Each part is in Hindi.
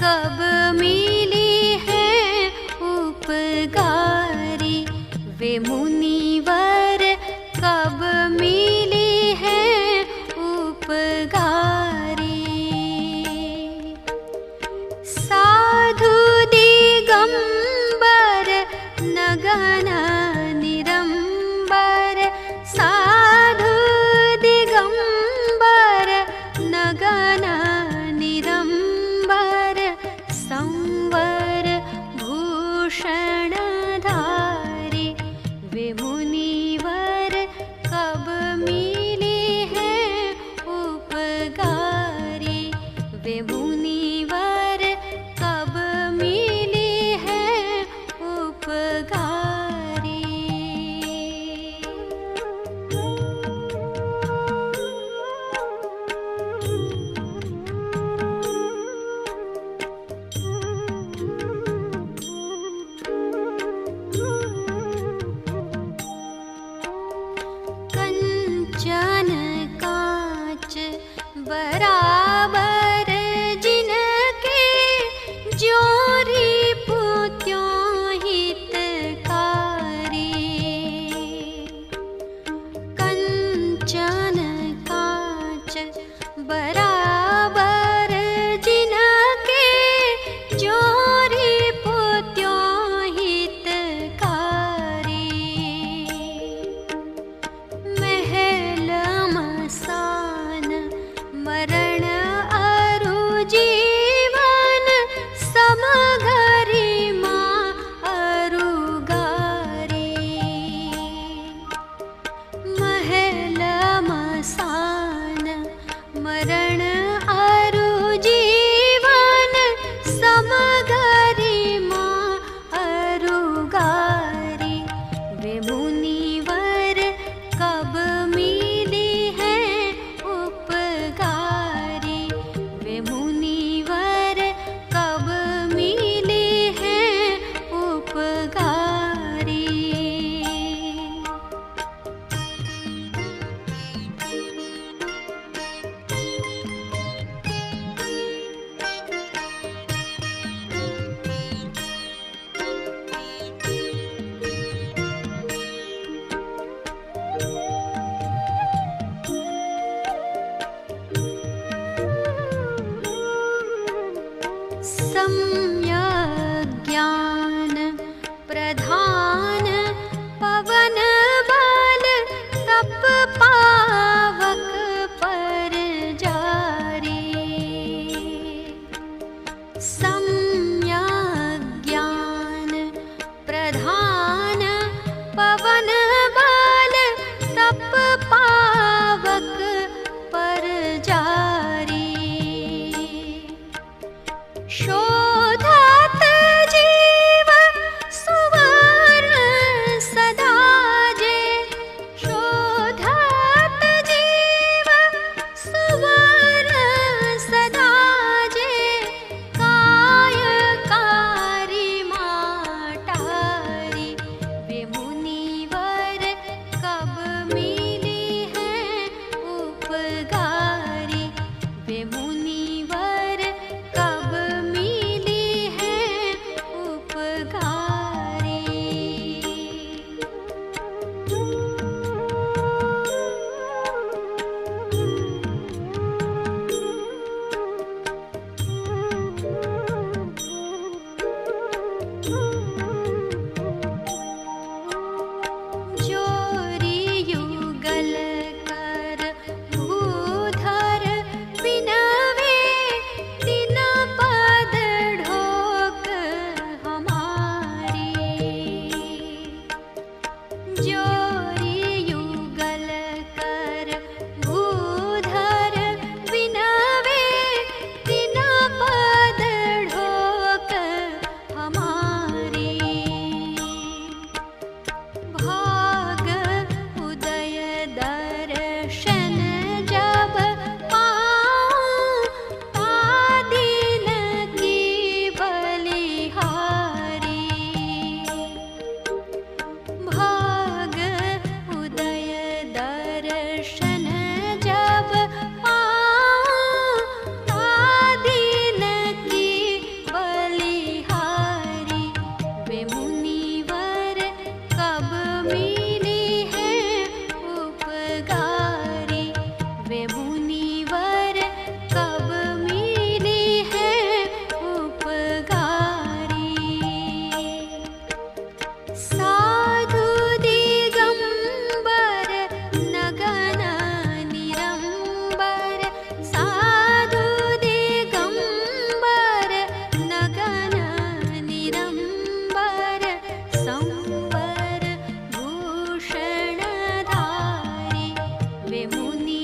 कब मिली है उपकारी, वे मुनिवर कब मिली है उपकारी। साधु दिगंबर नगन निरंबर, साधु दिगंबर नगन निरंबर,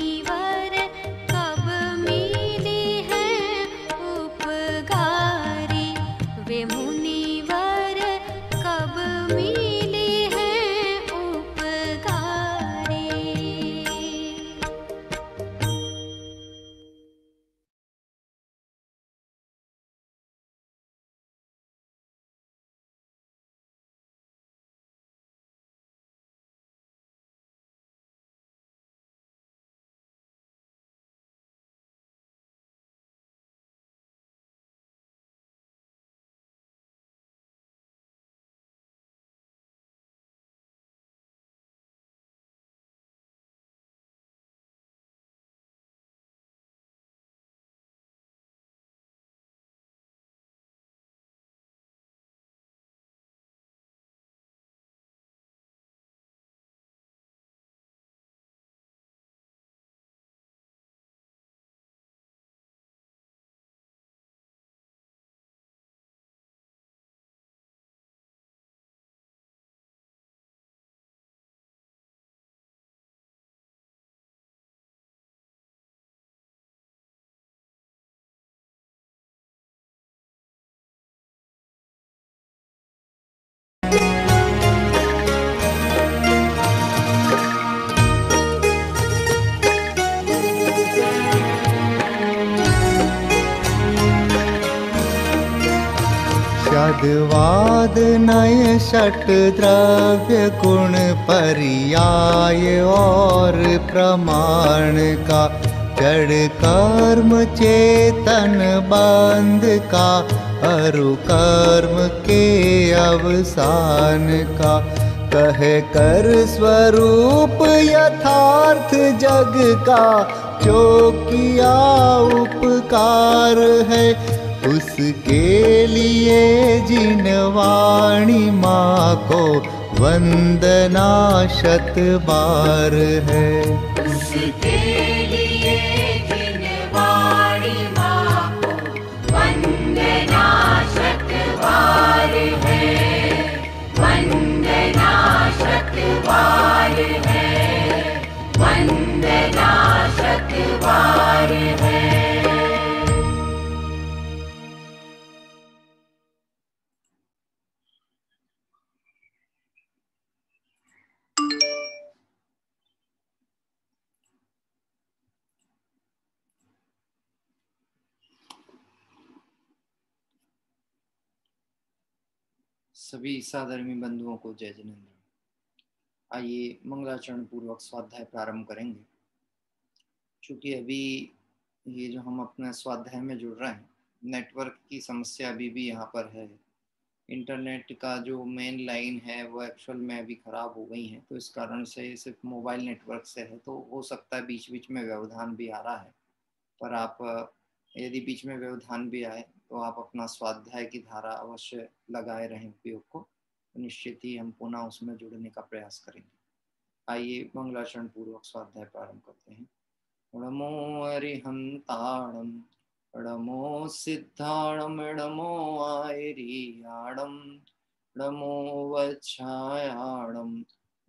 मुनिवर कब मिले हैं उपकारी। वे मुनिवर कब मिले हैं उपकारी। शब्दवाद नय षट द्रव्य गुण पर्याय और प्रमाण का जड़ कर्म चेतन बंध का अरु कर्म के अवसान का कहे कर स्वरूप यथार्थ जग का जो किया उपकार है उसके लिए जिन वाणी माँ को वंदना शत बार है। उसके लिए जिन वाणी माँ को वंदना शत बार है। वंदना शत बार है। वंदना शत बार है। सभी साधर्मी बंधुओं को जय जिनेन्द्र। आइए मंगलाचरण पूर्वक स्वाध्याय प्रारंभ करेंगे। क्योंकि अभी ये जो हम अपने स्वाध्याय में जुड़ रहे हैं, नेटवर्क की समस्या अभी भी यहाँ पर है। इंटरनेट का जो मेन लाइन है वो एक्चुअल में अभी ख़राब हो गई है, तो इस कारण से सिर्फ मोबाइल नेटवर्क से है। तो हो सकता है बीच बीच में व्यवधान भी आ रहा है, पर आप यदि बीच में व्यवधान भी आए तो आप अपना स्वाध्याय की धारा अवश्य लगाए रहें उपयोग को, तो निश्चित ही हम पुनः उसमें जुड़ने का प्रयास करेंगे। आइए मंगलाचरण पूर्वक स्वाध्याय प्रारंभ करते हैं। नमो अरिहंताणं नमो सिद्धाणं नमो आयरियाणं नमो वच्छायाणं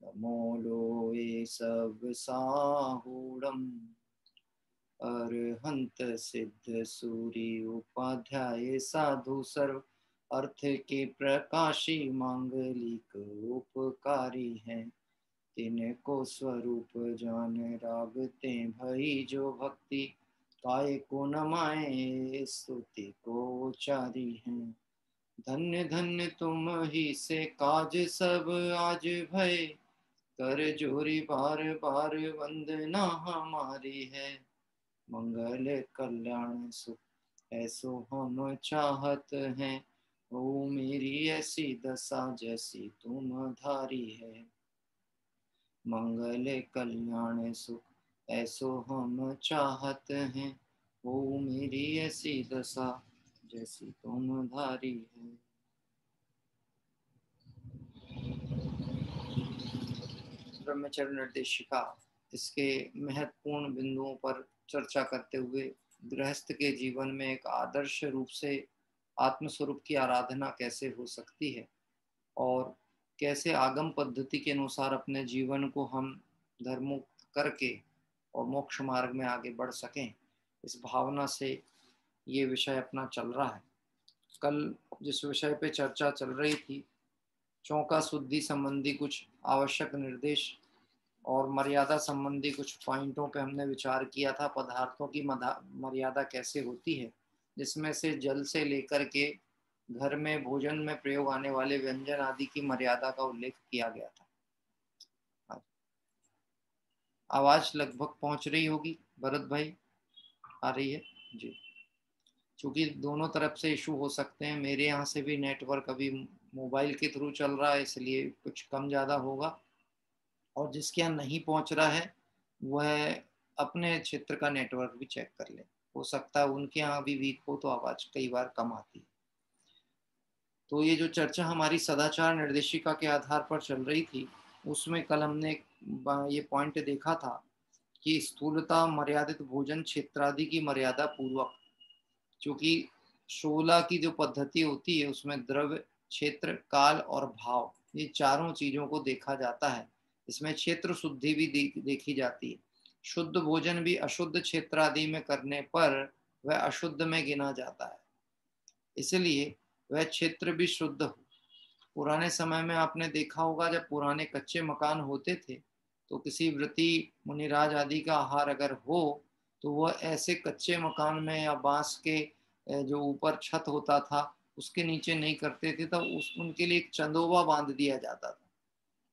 नमो लोये सब साहूणम्। अरहंत सिद्ध सूर्य उपाध्याय साधु सर्व अर्थ के प्रकाशी मांगलिक उपकारी हैं। तिनको स्वरूप जान रागते भई जो भक्ति काय को नमाए स्तुति को उचारी हैं। धन्य धन्य तुम ही से काज सब आज भय कर जोरी बार बार वंदना हमारी है। मंगल कल्याण सुख ऐसो हम चाहत हैं, ओ मेरी ऐसी दशा जैसी तुम धारी है। मंगल कल्याण सुख ऐसो हम चाहत हैं, ओ मेरी ऐसी दशा जैसी तुम धारी है। ब्रह्मचर्य निर्देशिका इसके महत्वपूर्ण बिंदुओं पर चर्चा करते हुए गृहस्थ के जीवन में एक आदर्श रूप से आत्मस्वरूप की आराधना कैसे हो सकती है और कैसे आगम पद्धति के अनुसार अपने जीवन को हम धर्मुक्त करके और मोक्ष मार्ग में आगे बढ़ सकें, इस भावना से ये विषय अपना चल रहा है। कल जिस विषय पे चर्चा चल रही थी, चौका शुद्धि संबंधी कुछ आवश्यक निर्देश और मर्यादा संबंधी कुछ पॉइंटों पे हमने विचार किया था। पदार्थों की मर्यादा कैसे होती है, जिसमें से जल से लेकर के घर में भोजन में प्रयोग आने वाले व्यंजन आदि की मर्यादा का उल्लेख किया गया था। आवाज लगभग पहुंच रही होगी भरत भाई, आ रही है जी? क्योंकि दोनों तरफ से इशू हो सकते हैं, मेरे यहाँ से भी नेटवर्क अभी मोबाइल के थ्रू चल रहा है, इसलिए कुछ कम ज़्यादा होगा, और जिसके यहाँ नहीं पहुंच रहा है वह अपने क्षेत्र का नेटवर्क भी चेक कर ले, हो सकता है उनके यहाँ भी वीक हो तो आवाज कई बार कम आती है। तो ये जो चर्चा हमारी सदाचार निर्देशिका के आधार पर चल रही थी, उसमें कल हमने ये पॉइंट देखा था कि स्थूलता मर्यादित भोजन क्षेत्रादि की मर्यादा पूर्वक, क्योंकि 16 की जो पद्धति होती है उसमें द्रव्य, क्षेत्र, काल और भाव, ये चारों चीजों को देखा जाता है। इसमें क्षेत्र शुद्धि भी देखी जाती है। शुद्ध भोजन भी अशुद्ध क्षेत्र आदि में करने पर वह अशुद्ध में गिना जाता है, इसलिए वह क्षेत्र भी शुद्ध हो। पुराने समय में आपने देखा होगा, जब पुराने कच्चे मकान होते थे तो किसी व्रती मुनिराज आदि का आहार अगर हो तो वह ऐसे कच्चे मकान में या बांस के जो ऊपर छत होता था उसके नीचे नहीं करते थे, तब उनके लिए एक चंदोवा बांध दिया जाता था।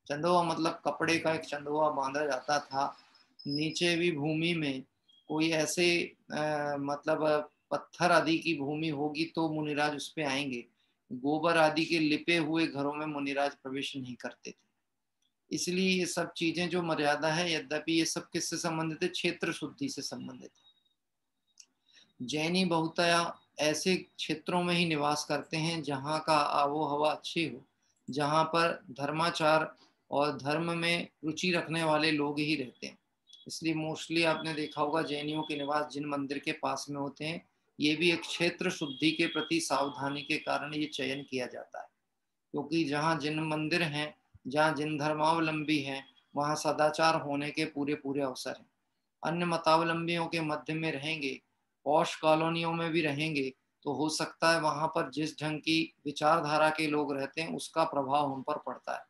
चंदोवा मतलब कपड़े का एक चंदोवा बांधा जाता था। नीचे भी भूमि में कोई ऐसे मतलब पत्थर आदि की भूमि होगी तो मुनिराज उस पे आएंगे। गोबर आदि के लिपे हुए घरों में मुनिराज प्रवेश नहीं करते थे। इसलिए ये सब चीजें जो मर्यादा है, यद्यपि ये सब किससे संबंधित है? क्षेत्र शुद्धि से संबंधित है। जैनी बहुतया ऐसे क्षेत्रों में ही निवास करते हैं जहाँ का आबो हवा अच्छी हो, जहाँ पर धर्माचार और धर्म में रुचि रखने वाले लोग ही रहते हैं। इसलिए मोस्टली आपने देखा होगा जैनियों के निवास जिन मंदिर के पास में होते हैं, ये भी एक क्षेत्र शुद्धि के प्रति सावधानी के कारण ये चयन किया जाता है, क्योंकि जहाँ जिन मंदिर हैं, जहाँ जिन धर्मावलंबी हैं, वहाँ सदाचार होने के पूरे पूरे अवसर हैं। अन्य मतावलंबियों के मध्य में रहेंगे, पौष कॉलोनियों में भी रहेंगे, तो हो सकता है वहाँ पर जिस ढंग की विचारधारा के लोग रहते हैं उसका प्रभाव हम पर पड़ता है।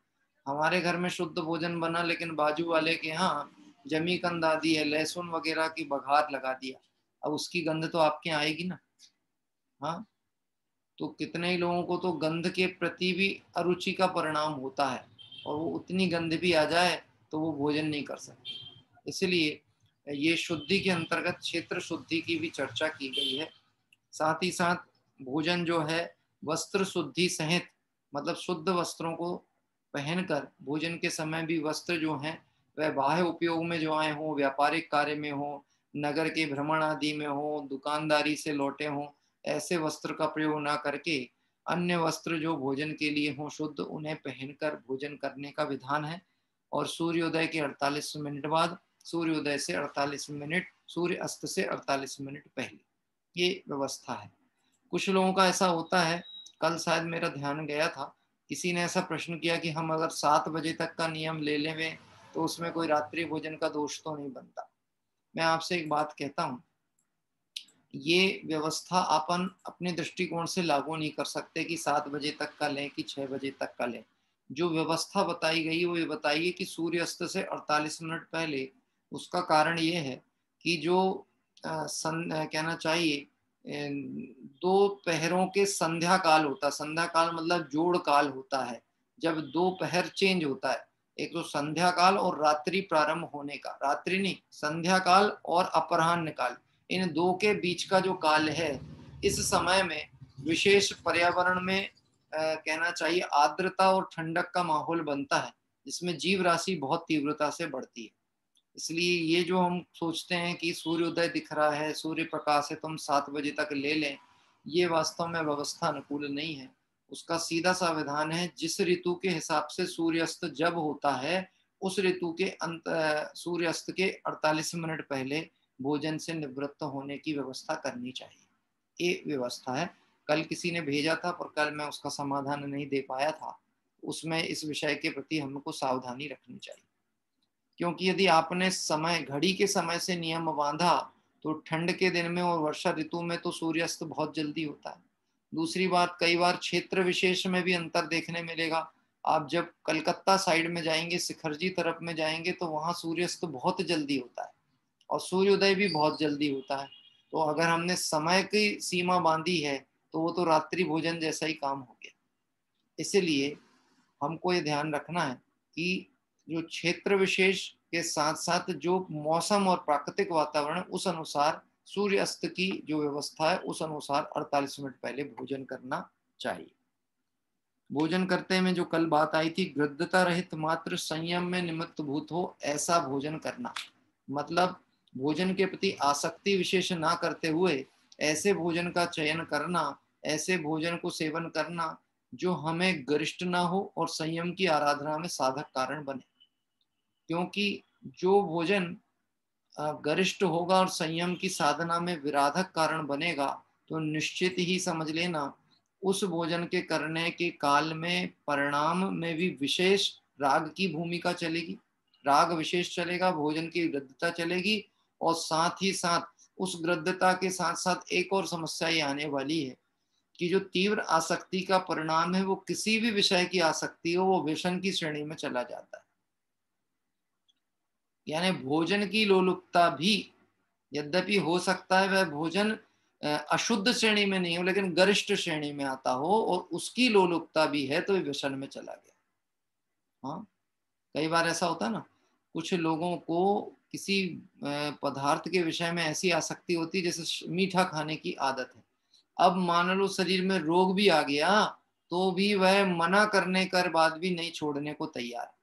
हमारे घर में शुद्ध भोजन बना, लेकिन बाजू वाले के यहाँ जमी कंद आदि है, लहसुन वगैरह की बघार लगा दिया, अब उसकी गंध तो आपके आएगी ना। हाँ, तो कितने ही लोगों को तो गंध के प्रति भी अरुचि का परिणाम होता है, और वो उतनी गंध भी आ जाए तो वो भोजन नहीं कर सकते। इसलिए ये शुद्धि के अंतर्गत क्षेत्र शुद्धि की भी चर्चा की गई है। साथ ही साथ भोजन जो है वस्त्र शुद्धि सहित, मतलब शुद्ध वस्त्रों को पहनकर भोजन के समय भी वस्त्र जो हैं वह बाह्य उपयोग में जो आए हों, व्यापारिक कार्य में हो, नगर के भ्रमण आदि में हो, दुकानदारी से लौटे हों, ऐसे वस्त्र का प्रयोग ना करके अन्य वस्त्र जो भोजन के लिए हों शुद्ध, उन्हें पहनकर भोजन करने का विधान है। और सूर्योदय के 48 मिनट बाद, सूर्योदय से 48 मिनट, सूर्य अस्त से 48 मिनट पहले, ये व्यवस्था है। कुछ लोगों का ऐसा होता है, कल शायद मेरा ध्यान गया था, किसी ने ऐसा प्रश्न किया कि हम अगर 7 बजे तक का नियम ले लें तो उसमें कोई रात्रि भोजन का दोष तो नहीं बनता। मैं आपसे एक बात कहता हूँ, ये व्यवस्था अपन अपने दृष्टिकोण से लागू नहीं कर सकते कि 7 बजे तक का लें कि 6 बजे तक का लें। जो व्यवस्था बताई गई वो ये बताइए कि सूर्यास्त से 48 मिनट पहले। उसका कारण ये है कि जो कहना चाहिए, दो पहरों के संध्या काल होता है। संध्या काल मतलब जोड़ काल होता है, जब दो पहर चेंज होता है। एक तो संध्या काल और रात्रि प्रारंभ होने का, रात्रि नहीं, संध्या काल और अपराह्न काल, इन दो के बीच का जो काल है, इस समय में विशेष पर्यावरण में कहना चाहिए आर्द्रता और ठंडक का माहौल बनता है, जिसमें जीव राशि बहुत तीव्रता से बढ़ती है। इसलिए ये जो हम सोचते हैं कि सूर्योदय दिख रहा है, सूर्य प्रकाश है तो हम 7 बजे तक ले लें, ये वास्तव में व्यवस्था अनुकूल नहीं है। उसका सीधा सा विधान है, जिस ऋतु के हिसाब से सूर्यास्त जब होता है उस ऋतु के सूर्यास्त के 48 मिनट पहले भोजन से निवृत्त होने की व्यवस्था करनी चाहिए। ये व्यवस्था है। कल किसी ने भेजा था, पर कल मैं उसका समाधान नहीं दे पाया था। उसमें इस विषय के प्रति हमको सावधानी रखनी चाहिए, क्योंकि यदि आपने समय घड़ी के समय से नियम बांधा तो ठंड के दिन में और वर्षा ऋतु में तो सूर्यास्त बहुत जल्दी होता है। दूसरी बात, कई बार क्षेत्र विशेष में भी अंतर देखने मिलेगा। आप जब कलकत्ता साइड में जाएंगे, शिखरजी तरफ में जाएंगे, तो वहां सूर्यास्त बहुत जल्दी होता है और सूर्योदय भी बहुत जल्दी होता है। तो अगर हमने समय की सीमा बांधी है तो वो तो रात्रि भोजन जैसा ही काम हो गया। इसलिए हमको ये ध्यान रखना है कि जो क्षेत्र विशेष के साथ साथ जो मौसम और प्राकृतिक वातावरण, उस अनुसार सूर्य अस्त की जो व्यवस्था है उस अनुसार 48 मिनट पहले भोजन करना चाहिए। भोजन करते में जो कल बात आई थी, गृद्धता रहित मात्र संयम में निमित्त भूत हो ऐसा भोजन करना, मतलब भोजन के प्रति आसक्ति विशेष ना करते हुए ऐसे भोजन का चयन करना, ऐसे भोजन को सेवन करना जो हमें गरिष्ठ ना हो और संयम की आराधना में साधक कारण बने। क्योंकि जो भोजन गरिष्ठ होगा और संयम की साधना में विराधक कारण बनेगा तो निश्चित ही समझ लेना उस भोजन के करने के काल में परिणाम में भी विशेष राग की भूमिका चलेगी, राग विशेष चलेगा, भोजन की गृद्धता चलेगी और साथ ही साथ उस गृद्धता के साथ साथ एक और समस्या ये आने वाली है कि जो तीव्र आसक्ति का परिणाम है वो किसी भी विषय की आसक्ति हो वो व्यसन की श्रेणी में चला जाता है। यानी भोजन की लोलुपता भी यद्यपि हो सकता है वह भोजन अशुद्ध श्रेणी में नहीं हो लेकिन गरिष्ठ श्रेणी में आता हो और उसकी लोलुपता भी है तो व्यसन में चला गया। हाँ, कई बार ऐसा होता है ना, कुछ लोगों को किसी पदार्थ के विषय में ऐसी आसक्ति होती है जैसे मीठा खाने की आदत है। अब मान लो शरीर में रोग भी आ गया तो भी वह मना करने कर बाद भी नहीं छोड़ने को तैयार है।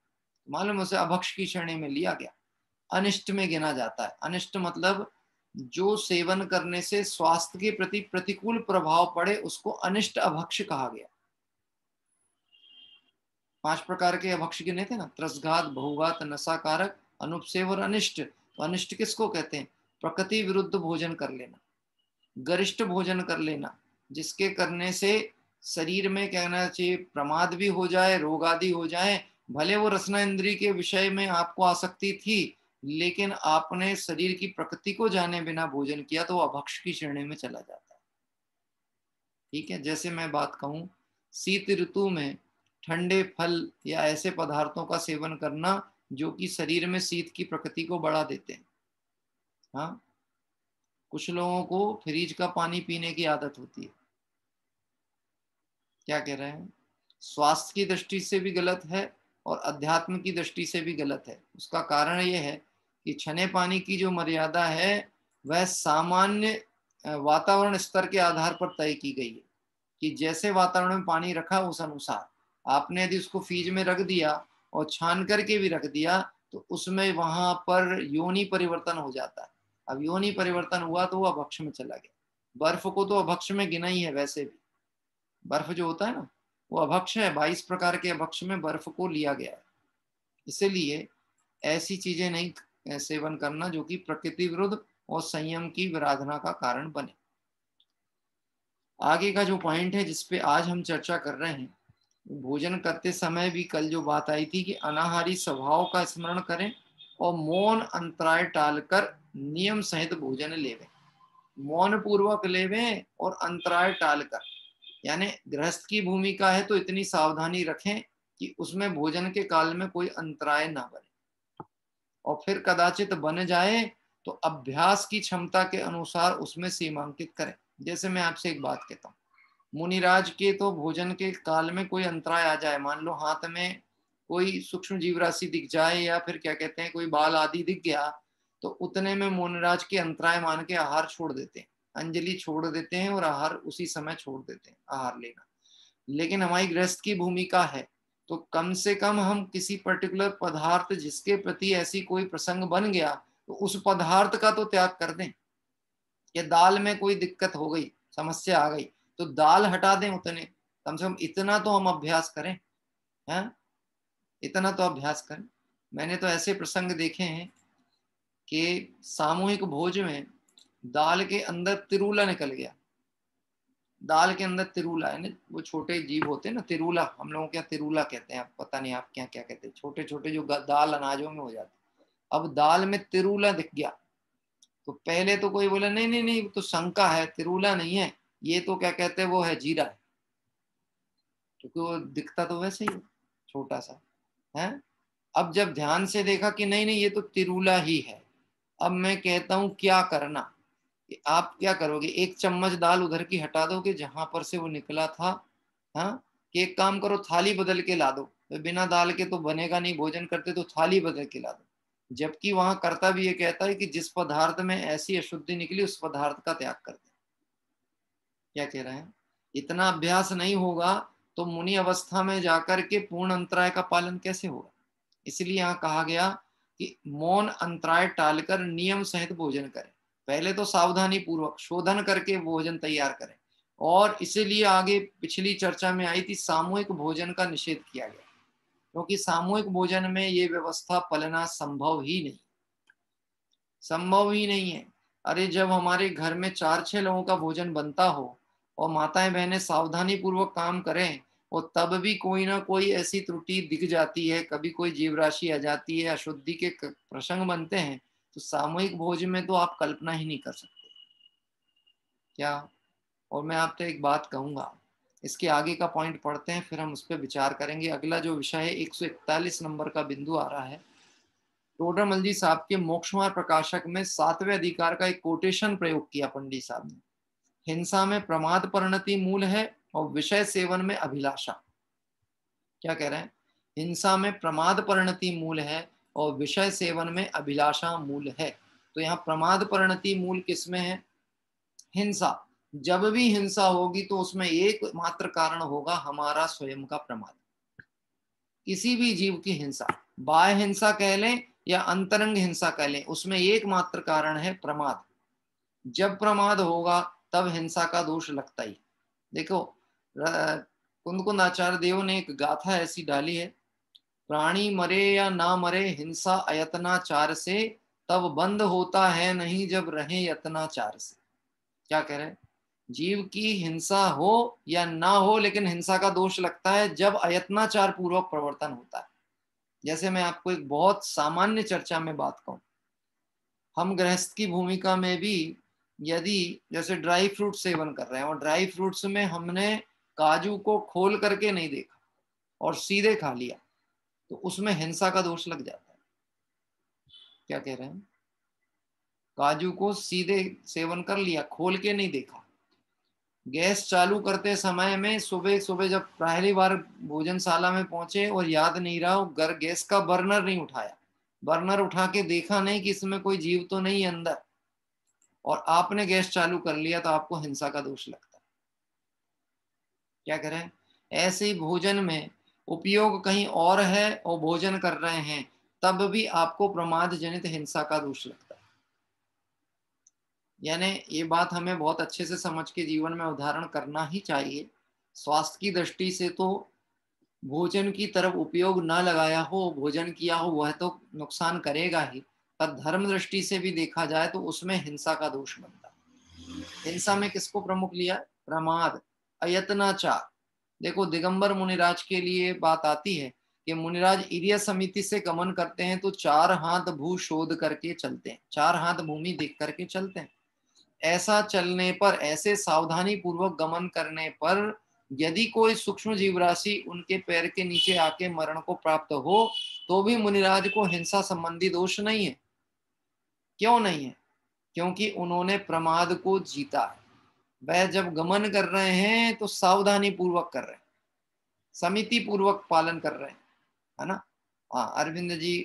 मालूम, उसे अभक्ष की श्रेणी में लिया गया, अनिष्ट में गिना जाता है। अनिष्ट मतलब जो सेवन करने से स्वास्थ्य के प्रति प्रतिकूल प्रभाव पड़े उसको अनिष्ट अभक्ष कहा गया। 5 प्रकार के अभक्ष गिने थे ना, त्रसघात, बहुघात, नशाकारक, अनुपसेव और अनिष्ट। तो अनिष्ट किसको कहते हैं? प्रकृति विरुद्ध भोजन कर लेना, गरिष्ठ भोजन कर लेना, जिसके करने से शरीर में कहना चाहिए प्रमाद भी हो जाए, रोग आदि हो जाए। भले वो रसना इंद्रिय के विषय में आपको आसक्ति थी लेकिन आपने शरीर की प्रकृति को जाने बिना भोजन किया तो वो अभक्ष की श्रेणी में चला जाता है। ठीक है, जैसे मैं बात कहूं, शीत ऋतु में ठंडे फल या ऐसे पदार्थों का सेवन करना जो कि शरीर में शीत की प्रकृति को बढ़ा देते हैं। हाँ, कुछ लोगों को फ्रिज का पानी पीने की आदत होती है। क्या कह रहे हैं? स्वास्थ्य की दृष्टि से भी गलत है और अध्यात्म की दृष्टि से भी गलत है। उसका कारण यह है कि छने पानी की जो मर्यादा है वह सामान्य वातावरण स्तर के आधार पर तय की गई है कि जैसे वातावरण में पानी रखा उस अनुसार आपने यदि उसको फ्रिज में रख दिया और छान करके भी रख दिया तो उसमें वहां पर योनि परिवर्तन हो जाता है। अब योनि परिवर्तन हुआ तो वो अभक्ष में चला गया। बर्फ को तो अभक्ष में गिना ही है, वैसे भी बर्फ जो होता है ना वो अभक्ष है। 22 प्रकार के अभक्ष में बर्फ को लिया गया है। इसीलिए ऐसी चीजें नहीं सेवन करना जो कि प्रकृति विरुद्ध और संयम की विराधना का कारण बने। आगे का जो पॉइंट है जिसपे आज हम चर्चा कर रहे हैं, भोजन करते समय भी कल जो बात आई थी कि अनाहारी स्वभाव का स्मरण करें और मौन अंतराय टालकर नियम सहित भोजन लेवें। मौन पूर्वक लेवें और अंतराय टालकर, यानी गृहस्थ की भूमिका है तो इतनी सावधानी रखें कि उसमें भोजन के काल में कोई अंतराय ना बने और फिर कदाचित बन जाए तो अभ्यास की क्षमता के अनुसार उसमें सीमांकित करें। जैसे मैं आपसे एक बात कहता हूँ, मुनिराज के तो भोजन के काल में कोई अंतराय आ जाए, मान लो हाथ में कोई सूक्ष्म जीव राशि दिख जाए या फिर क्या कहते हैं कोई बाल आदि दिख गया तो उतने में मुनिराज के अंतराय मान के आहार छोड़ देते हैं, अंजलि छोड़ देते हैं और आहार उसी समय छोड़ देते हैं आहार लेना। लेकिन हमारी गृहस्थ की भूमिका है तो कम से कम हम किसी पर्टिकुलर पदार्थ जिसके प्रति ऐसी कोई प्रसंग बन गया तो उस पदार्थ का तो त्याग कर दें। या दाल में कोई दिक्कत हो गई, समस्या आ गई तो दाल हटा दें, उतने कम से कम इतना तो हम अभ्यास करें। हैं, इतना तो अभ्यास करें। मैंने तो ऐसे प्रसंग देखे हैं कि सामूहिक भोज में दाल के अंदर तिरुला निकल गया। दाल के अंदर तिरुला है ना, वो छोटे जीव होते हैं ना, तिरुला हम लोगों के यहाँ तिरुला कहते हैं, आप पता नहीं आप क्या क्या कहते हैं, छोटे छोटे जो दाल अनाजों में हो जाते हैं, अब दाल में तिरुला दिख गया तो पहले तो कोई बोला नहीं नहीं नहीं तो शंका है, तिरुला नहीं है, ये तो क्या कहते हैं वो है जीरा है, क्योंकि वो दिखता तो वैसे ही छोटा सा है। अब जब ध्यान से देखा कि नहीं नहीं ये तो तिरुला ही है, अब मैं कहता हूं क्या करना, कि आप क्या करोगे, एक चम्मच दाल उधर की हटा दोगे जहां पर से वो निकला था। हाँ, कि एक काम करो थाली बदल के ला दो, तो बिना दाल के तो बनेगा नहीं, भोजन करते तो थाली बदल के ला दो। जबकि वहां कर्ता भी ये कहता है कि जिस पदार्थ में ऐसी अशुद्धि निकली उस पदार्थ का त्याग कर दे। क्या कह रहे हैं, इतना अभ्यास नहीं होगा तो मुनि अवस्था में जाकर के पूर्ण अंतराय का पालन कैसे होगा। इसलिए यहाँ कहा गया कि मौन अंतराय टालकर नियम सहित भोजन करें। पहले तो सावधानी पूर्वक शोधन करके भोजन तैयार करें, और इसीलिए आगे पिछली चर्चा में आई थी सामूहिक भोजन का निषेध किया गया, क्योंकि सामूहिक भोजन में ये व्यवस्था पलना संभव ही नहीं, संभव ही नहीं है। अरे जब हमारे घर में 4-6 लोगों का भोजन बनता हो और माताएं बहनें सावधानी पूर्वक काम करें, और तब भी कोई ना कोई ऐसी त्रुटि दिख जाती है, कभी कोई जीव राशि आ जाती है, अशुद्धि के प्रसंग बनते हैं, तो सामूहिक भोज में तो आप कल्पना ही नहीं कर सकते क्या। और मैं आपसे एक बात कहूंगा, इसके आगे का पॉइंट पढ़ते हैं फिर हम उस पर विचार करेंगे। अगला जो विषय है 141 नंबर का बिंदु आ रहा है। टोडरमल जी साहब के मोक्षमार्ग प्रकाशक में 7वें अधिकार का एक कोटेशन प्रयोग किया पंडित साहब ने। हिंसा में प्रमाद परिणति मूल है और विषय सेवन में अभिलाषा। क्या कह रहे हैं, हिंसा में प्रमाद परिणति मूल है और विषय सेवन में अभिलाषा मूल है। तो यहाँ प्रमाद परिणति मूल किसमें है, हिंसा। जब भी हिंसा होगी तो उसमें एक मात्र कारण होगा, हमारा स्वयं का प्रमाद। किसी भी जीव की हिंसा, बाह्य हिंसा कह लें या अंतरंग हिंसा कह लें, उसमें एकमात्र कारण है प्रमाद। जब प्रमाद होगा तब हिंसा का दोष लगता ही। देखो कुंद आचार्य देव ने एक गाथा ऐसी डाली है, प्राणी मरे या ना मरे हिंसा अयत्नाचार से, तब बंद होता है नहीं जब रहे यत्नाचार से। क्या कह रहे हैं, जीव की हिंसा हो या ना हो लेकिन हिंसा का दोष लगता है जब अयत्नाचार पूर्वक प्रवर्तन होता है। जैसे मैं आपको एक बहुत सामान्य चर्चा में बात कहूं, हम गृहस्थ की भूमिका में भी यदि जैसे ड्राई फ्रूट सेवन कर रहे हैं और ड्राई फ्रूट्स में हमने काजू को खोल करके नहीं देखा और सीधे खा लिया, तो उसमें हिंसा का दोष लग जाता है। क्या कह रहे हैं, काजू को सीधे सेवन कर लिया, खोल के नहीं देखा। गैस चालू करते समय में सुबह सुबह जब पहली बार भोजनशाला में पहुंचे और याद नहीं रहा, गैस का बर्नर नहीं उठाया, बर्नर उठा के देखा नहीं कि इसमें कोई जीव तो नहीं है अंदर, और आपने गैस चालू कर लिया, तो आपको हिंसा का दोष लगता है। क्या करें, ऐसे ही भोजन में उपयोग कहीं और है और भोजन कर रहे हैं, तब भी आपको प्रमाद जनित हिंसा का दोष लगता है। यानी ये बात हमें बहुत अच्छे से समझ के जीवन में उदाहरण करना ही चाहिए। स्वास्थ्य की दृष्टि से तो भोजन की तरफ उपयोग ना लगाया हो, भोजन किया हो, वह तो नुकसान करेगा ही, पर धर्म दृष्टि से भी देखा जाए तो उसमें हिंसा का दोष बनता है। हिंसा में किसको प्रमुख लिया, प्रमाद, अयत्नाचार। देखो दिगंबर मुनिराज के लिए बात आती है कि मुनिराज इरिया समिति से गमन करते हैं तो 4 हाथ भू शोध करके चलते हैं, 4 हाथ भूमि देख करके चलते हैं। ऐसा चलने पर, ऐसे सावधानी पूर्वक गमन करने पर यदि कोई सूक्ष्म जीव राशि उनके पैर के नीचे आके मरण को प्राप्त हो तो भी मुनिराज को हिंसा संबंधी दोष नहीं है। क्यों नहीं है, क्योंकि उन्होंने प्रमाद को जीता है। वह जब गमन कर रहे हैं तो सावधानी पूर्वक कर रहे हैं, समिति पूर्वक पालन कर रहे हैं, है ना। हाँ, अरविंद जी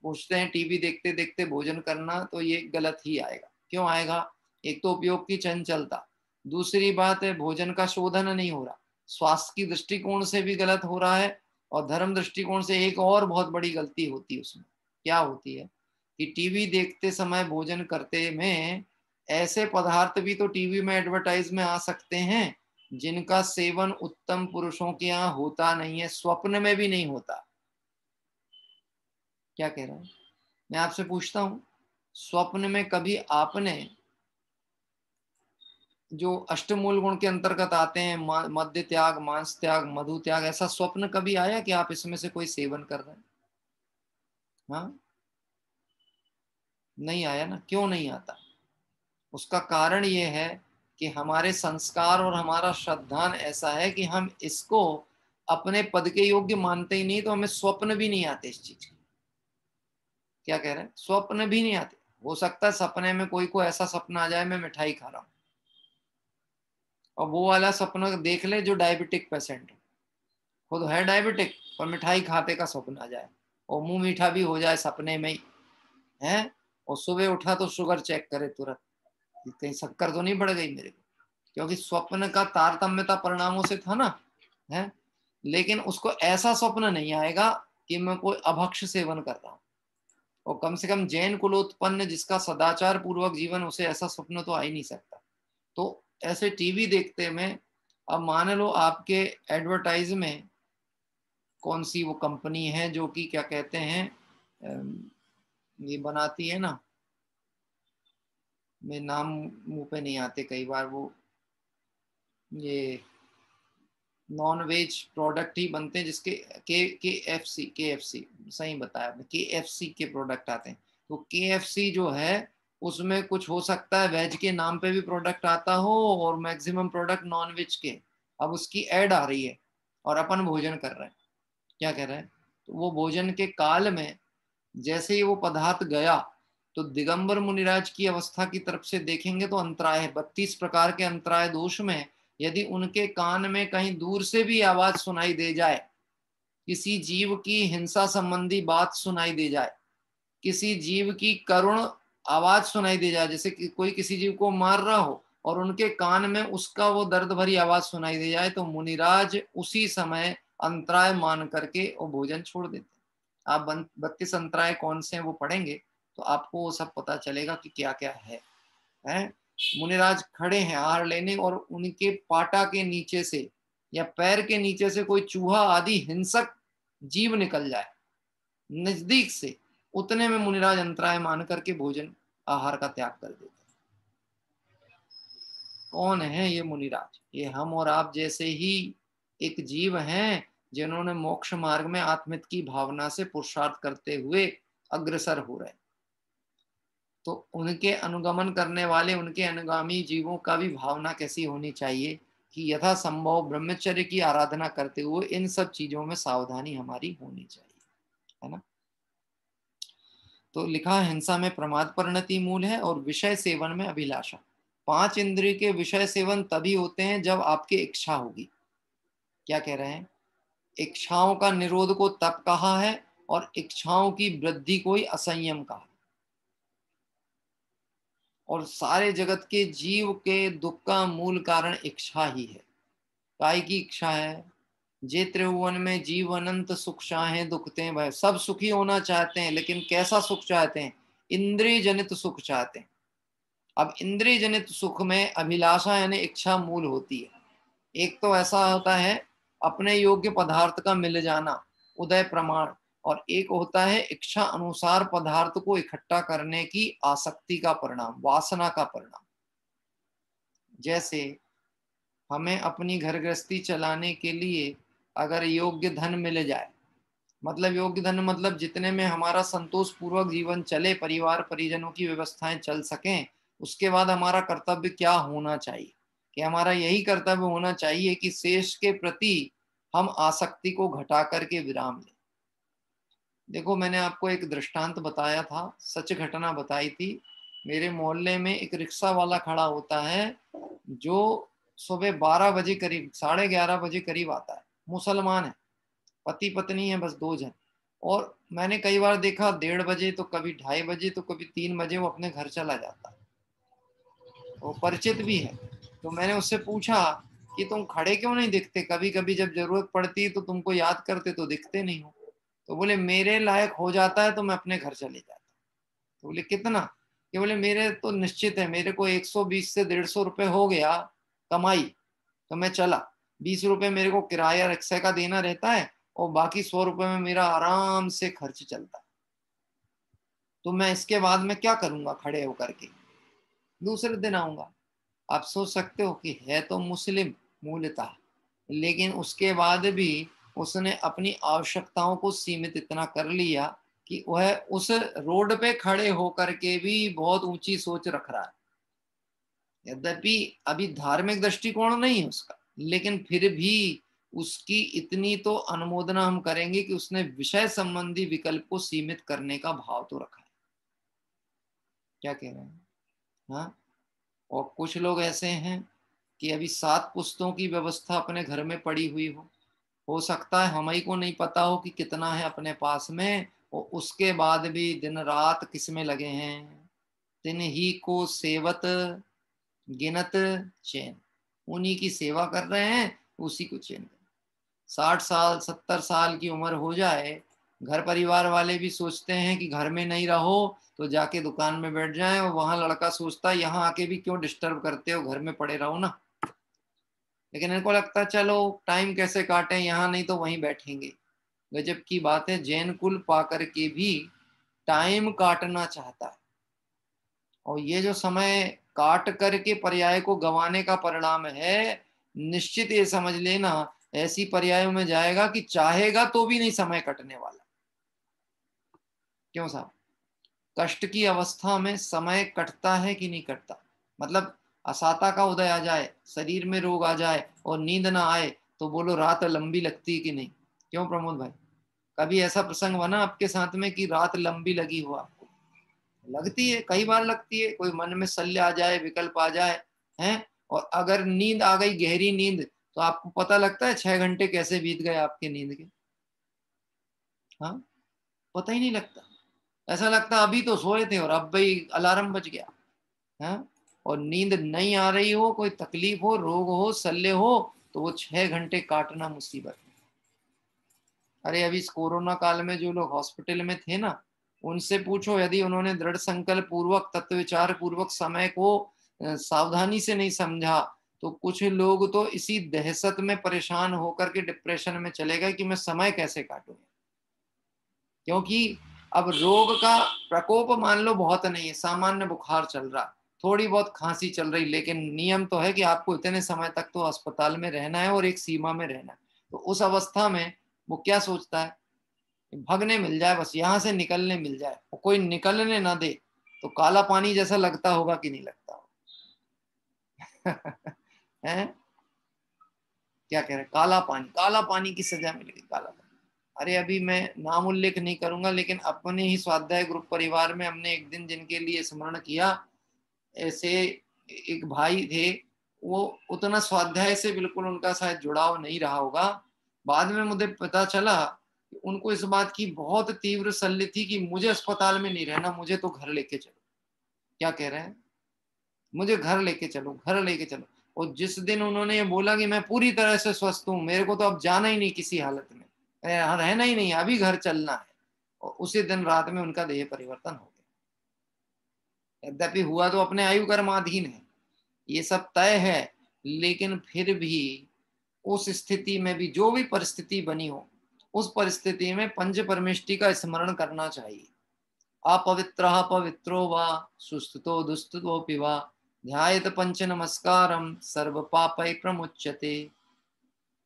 पूछते हैं टीवी देखते देखते भोजन करना, तो ये गलत ही आएगा। क्यों आएगा, एक तो उपयोग की चंचलता, दूसरी बात है भोजन का शोधन नहीं हो रहा, स्वास्थ्य की दृष्टिकोण से भी गलत हो रहा है, और धर्म दृष्टिकोण से एक और बहुत बड़ी गलती होती है उसमें। क्या होती है कि टीवी देखते समय भोजन करते में ऐसे पदार्थ भी तो टीवी में एडवर्टाइज में आ सकते हैं जिनका सेवन उत्तम पुरुषों के यहाँ होता नहीं है, स्वप्न में भी नहीं होता। क्या कह रहा है, मैं आपसे पूछता हूं, स्वप्न में कभी आपने जो अष्टमूल गुण के अंतर्गत आते हैं, मद्य त्याग, मांस त्याग, मधु त्याग, ऐसा स्वप्न कभी आया कि आप इसमें से कोई सेवन कर रहे हैं? हाँ, नहीं आया ना। क्यों नहीं आता? उसका कारण ये है कि हमारे संस्कार और हमारा श्रद्धान ऐसा है कि हम इसको अपने पद के योग्य मानते ही नहीं, तो हमें स्वप्न भी नहीं आते इस चीज के। क्या कह रहे हैं? स्वप्न भी नहीं आते। हो सकता है सपने में कोई को ऐसा सपना आ जाए मैं मिठाई खा रहा हूं, और वो वाला सपना देख ले जो डायबिटिक पेशेंट है, खुद है डायबिटिक और मिठाई खाते का सपना आ जाए, और मुंह मीठा भी हो जाए सपने में ही है, और सुबह उठा तो शुगर चेक करे तुरंत, कहीं शक्कर तो नहीं बढ़ गई मेरे को, क्योंकि स्वप्न का तारतम्यता परिणामों से था ना, है। लेकिन उसको ऐसा स्वप्न नहीं आएगा कि मैं कोई अभक्ष सेवन कर रहा हूं, और कम से कम जैन कुलोत्पन्न जिसका सदाचार पूर्वक जीवन, उसे ऐसा स्वप्न तो आ ही नहीं सकता। तो ऐसे टीवी देखते में, अब मान लो आपके एडवर्टाइज में कौन सी वो कंपनी है जो कि क्या कहते हैं, ये बनाती है ना, मैं नाम मुंह पे नहीं आते कई बार, वो ये नॉन वेज प्रोडक्ट ही बनते हैं जिसके के एफ सी सही बताया आपने, KFC के प्रोडक्ट आते हैं। तो KFC जो है उसमें कुछ हो सकता है वेज के नाम पे भी प्रोडक्ट आता हो और मैक्सिमम प्रोडक्ट नॉन वेज के। अब उसकी ऐड आ रही है और अपन भोजन कर रहे हैं। क्या कह रहे हैं? तो वो भोजन के काल में जैसे ही वो पदार्थ गया, तो दिगंबर मुनिराज की अवस्था की तरफ से देखेंगे तो अंतराय है, 32 प्रकार के अंतराय दोष में यदि उनके कान में कहीं दूर से भी आवाज सुनाई दे जाए, किसी जीव की हिंसा संबंधी बात सुनाई दे जाए, किसी जीव की करुण आवाज सुनाई दे जाए, जैसे कि कोई किसी जीव को मार रहा हो और उनके कान में उसका वो दर्द भरी आवाज सुनाई दे जाए, तो मुनिराज उसी समय अंतराय मान करके वो भोजन छोड़ देते हैं। आप 32 अंतराय कौन से हैं वो पढ़ेंगे तो आपको वो सब पता चलेगा कि क्या क्या है। मुनिराज खड़े हैं आहार लेने, और उनके पाटा के नीचे से या पैर के नीचे से कोई चूहा आदि हिंसक जीव निकल जाए नजदीक से, उतने में मुनिराज अंतराय मान करके भोजन आहार का त्याग कर देते। कौन है ये मुनिराज? ये हम और आप जैसे ही एक जीव हैं जिन्होंने मोक्ष मार्ग में आत्मित की भावना से पुरुषार्थ करते हुए अग्रसर हो रहे। तो उनके अनुगमन करने वाले, उनके अनुगामी जीवों का भी भावना कैसी होनी चाहिए कि यथा संभव ब्रह्मचर्य की आराधना करते हुए इन सब चीजों में सावधानी हमारी होनी चाहिए, है ना। तो लिखा, हिंसा में प्रमाद परिणति मूल है और विषय सेवन में अभिलाषा। 5 इंद्रिय के विषय सेवन तभी होते हैं जब आपकी इच्छा होगी। क्या कह रहे हैं? इच्छाओं का निरोध को तप कहा है और इच्छाओं की वृद्धि को ही असंयम कहा। और सारे जगत के जीव के दुख का मूल कारण इच्छा ही है। काय की इच्छा है? जे त्रिभुवन में जीव अनंत सुख चाहें दुखते भय। सब सुखी होना चाहते हैं, लेकिन कैसा सुख चाहते हैं? इंद्रिय जनित सुख चाहते हैं। अब इंद्रिय जनित सुख में अभिलाषा यानी इच्छा मूल होती है। एक तो ऐसा होता है अपने योग्य पदार्थ का मिल जाना, उदय प्रमाण, और एक होता है इच्छा अनुसार पदार्थ को इकट्ठा करने की आसक्ति का परिणाम, वासना का परिणाम। जैसे हमें अपनी घर गृहस्थी चलाने के लिए अगर योग्य धन मिल जाए, मतलब योग्य धन मतलब जितने में हमारा संतोष पूर्वक जीवन चले, परिवार परिजनों की व्यवस्थाएं चल सकें, उसके बाद हमारा कर्तव्य क्या होना चाहिए? कि हमारा यही कर्तव्य होना चाहिए कि शेष के प्रति हम आसक्ति को घटा करके विराम लें। देखो, मैंने आपको एक दृष्टांत बताया था, सच घटना बताई थी। मेरे मोहल्ले में एक रिक्शा वाला खड़ा होता है जो सुबह 12 बजे करीब, 11:30 बजे करीब आता है। मुसलमान है, पति पत्नी है, बस 2 जन। और मैंने कई बार देखा 1:30 बजे, तो कभी 2:30 बजे, तो कभी 3 बजे वो अपने घर चला जाता है। वो परिचित भी है। तो मैंने उससे पूछा कि तुम खड़े क्यों नहीं दिखते? कभी कभी जब जरूरत पड़ती है तो तुमको याद करते, तो दिखते नहीं हो। तो बोले मेरे लायक हो जाता है तो मैं अपने घर चले जाता। तो बोले कितना? कि बोले मेरे तो निश्चित है, मेरे को 120 से 150 रुपए हो गया कमाई तो मैं चला। 20 रुपए मेरे को किराया रिक्शा का देना रहता है और बाकी 100 रुपए में मेरा आराम से खर्च चलता है। तो मैं इसके बाद में क्या करूंगा? खड़े होकर के दूसरे दिन आऊंगा। आप सोच सकते हो कि है तो मुस्लिम मूलतः, लेकिन उसके बाद भी उसने अपनी आवश्यकताओं को सीमित इतना कर लिया कि वह उस रोड पे खड़े होकर के भी बहुत ऊंची सोच रख रहा है। यद्यपि अभी धार्मिक दृष्टिकोण नहीं है उसका, लेकिन फिर भी उसकी इतनी तो अनुमोदना हम करेंगे कि उसने विषय संबंधी विकल्प को सीमित करने का भाव तो रखा है। क्या कह रहे हैं? हाँ। और कुछ लोग ऐसे हैं कि अभी 7 पुस्तकों की व्यवस्था अपने घर में पड़ी हुई हो सकता है हम ही को नहीं पता हो कि कितना है अपने पास में, और उसके बाद भी दिन रात किस में लगे हैं, तिन ही को सेवत गिनत चैन, उन्हीं की सेवा कर रहे हैं, उसी को चैन। 60 साल 70 साल की उम्र हो जाए, घर परिवार वाले भी सोचते हैं कि घर में नहीं रहो तो जाके दुकान में बैठ जाएं, और वहां लड़का सोचता है यहाँ आके भी क्यों डिस्टर्ब करते हो, घर में पड़े रहो ना। लेकिन इनको लगता है चलो टाइम कैसे काटें, यहाँ नहीं तो वहीं बैठेंगे। गजब की बात है, जैन कुल पाकर के भी टाइम काटना चाहता है, और ये जो समय काट करके पर्याय को गंवाने का परिणाम है, निश्चित ये समझ लेना ऐसी पर्यायों में जाएगा कि चाहेगा तो भी नहीं समय कटने वाला। क्यों साहब? कष्ट की अवस्था में समय कटता है कि नहीं कटता? मतलब असाता का उदय आ जाए, शरीर में रोग आ जाए और नींद ना आए तो बोलो रात लंबी लगती है कि नहीं? क्यों प्रमोद भाई, कभी ऐसा प्रसंग बना आपके साथ में कि रात लंबी लगी हो आपको? लगती है, कई बार लगती है। कोई मन में शल्य आ जाए, विकल्प आ जाए, हैं, और अगर नींद आ गई, गहरी नींद, तो आपको पता लगता है 6 घंटे कैसे बीत गए आपके नींद के। हाँ, पता ही नहीं लगता। ऐसा लगता अभी तो सोए थे और अब भाई अलार्म बज गया। हाँ, और नींद नहीं आ रही हो, कोई तकलीफ हो, रोग हो, शल्य हो, तो वो 6 घंटे काटना मुसीबत है। अरे अभी इस कोरोना काल में जो लोग हॉस्पिटल में थे ना, उनसे पूछो, यदि उन्होंने दृढ़ संकल्प पूर्वक, तत्व विचार पूर्वक समय को सावधानी से नहीं समझा, तो कुछ लोग तो इसी दहशत में परेशान होकर के डिप्रेशन में चले गए कि मैं समय कैसे काटूं। क्योंकि अब रोग का प्रकोप मान लो बहुत नहीं है, सामान्य बुखार चल रहा, थोड़ी बहुत खांसी चल रही, लेकिन नियम तो है कि आपको इतने समय तक तो अस्पताल में रहना है और एक सीमा में रहना है। तो उस अवस्था में वो क्या सोचता है, भगने मिल जाए, बस यहाँ से निकलने मिल जाए, और कोई निकलने ना दे तो काला पानी जैसा लगता होगा कि नहीं लगता होगा? हैं? क्या कह रहे, काला पानी की सजा मिलेगी, काला पानी। अरे अभी मैं नाम उल्लेख नहीं करूंगा, लेकिन अपने ही स्वाध्याय ग्रुप परिवार में हमने एक दिन जिनके लिए स्मरण किया, ऐसे एक भाई थे, वो उतना स्वाध्याय से बिल्कुल उनका शायद जुड़ाव नहीं रहा होगा। बाद में मुझे पता चला कि उनको इस बात की बहुत तीव्र शल्य थी कि मुझे अस्पताल में नहीं रहना, मुझे तो घर लेके चलो। क्या कह रहे हैं, मुझे घर लेके चलो, घर लेके चलो। और जिस दिन उन्होंने ये बोला कि मैं पूरी तरह से स्वस्थ हूँ, मेरे को तो अब जाना ही नहीं किसी हालत में, रहना ही नहीं, अभी घर चलना है, और उसी दिन रात में उनका देह परिवर्तन हो गया। यद्यपि हुआ तो अपने आयु कर्माधीन है, ये सब तय है, लेकिन फिर भी उस स्थिति में भी, जो भी परिस्थिति बनी हो, उस परिस्थिति में पंच परमेष्टि का स्मरण करना चाहिए। अपवित्रः पवित्रो वा सुस्तुतो दुस्तुतोऽपि वा ध्यायेत पंच नमस्कारम सर्व पापै प्रमुच्यते।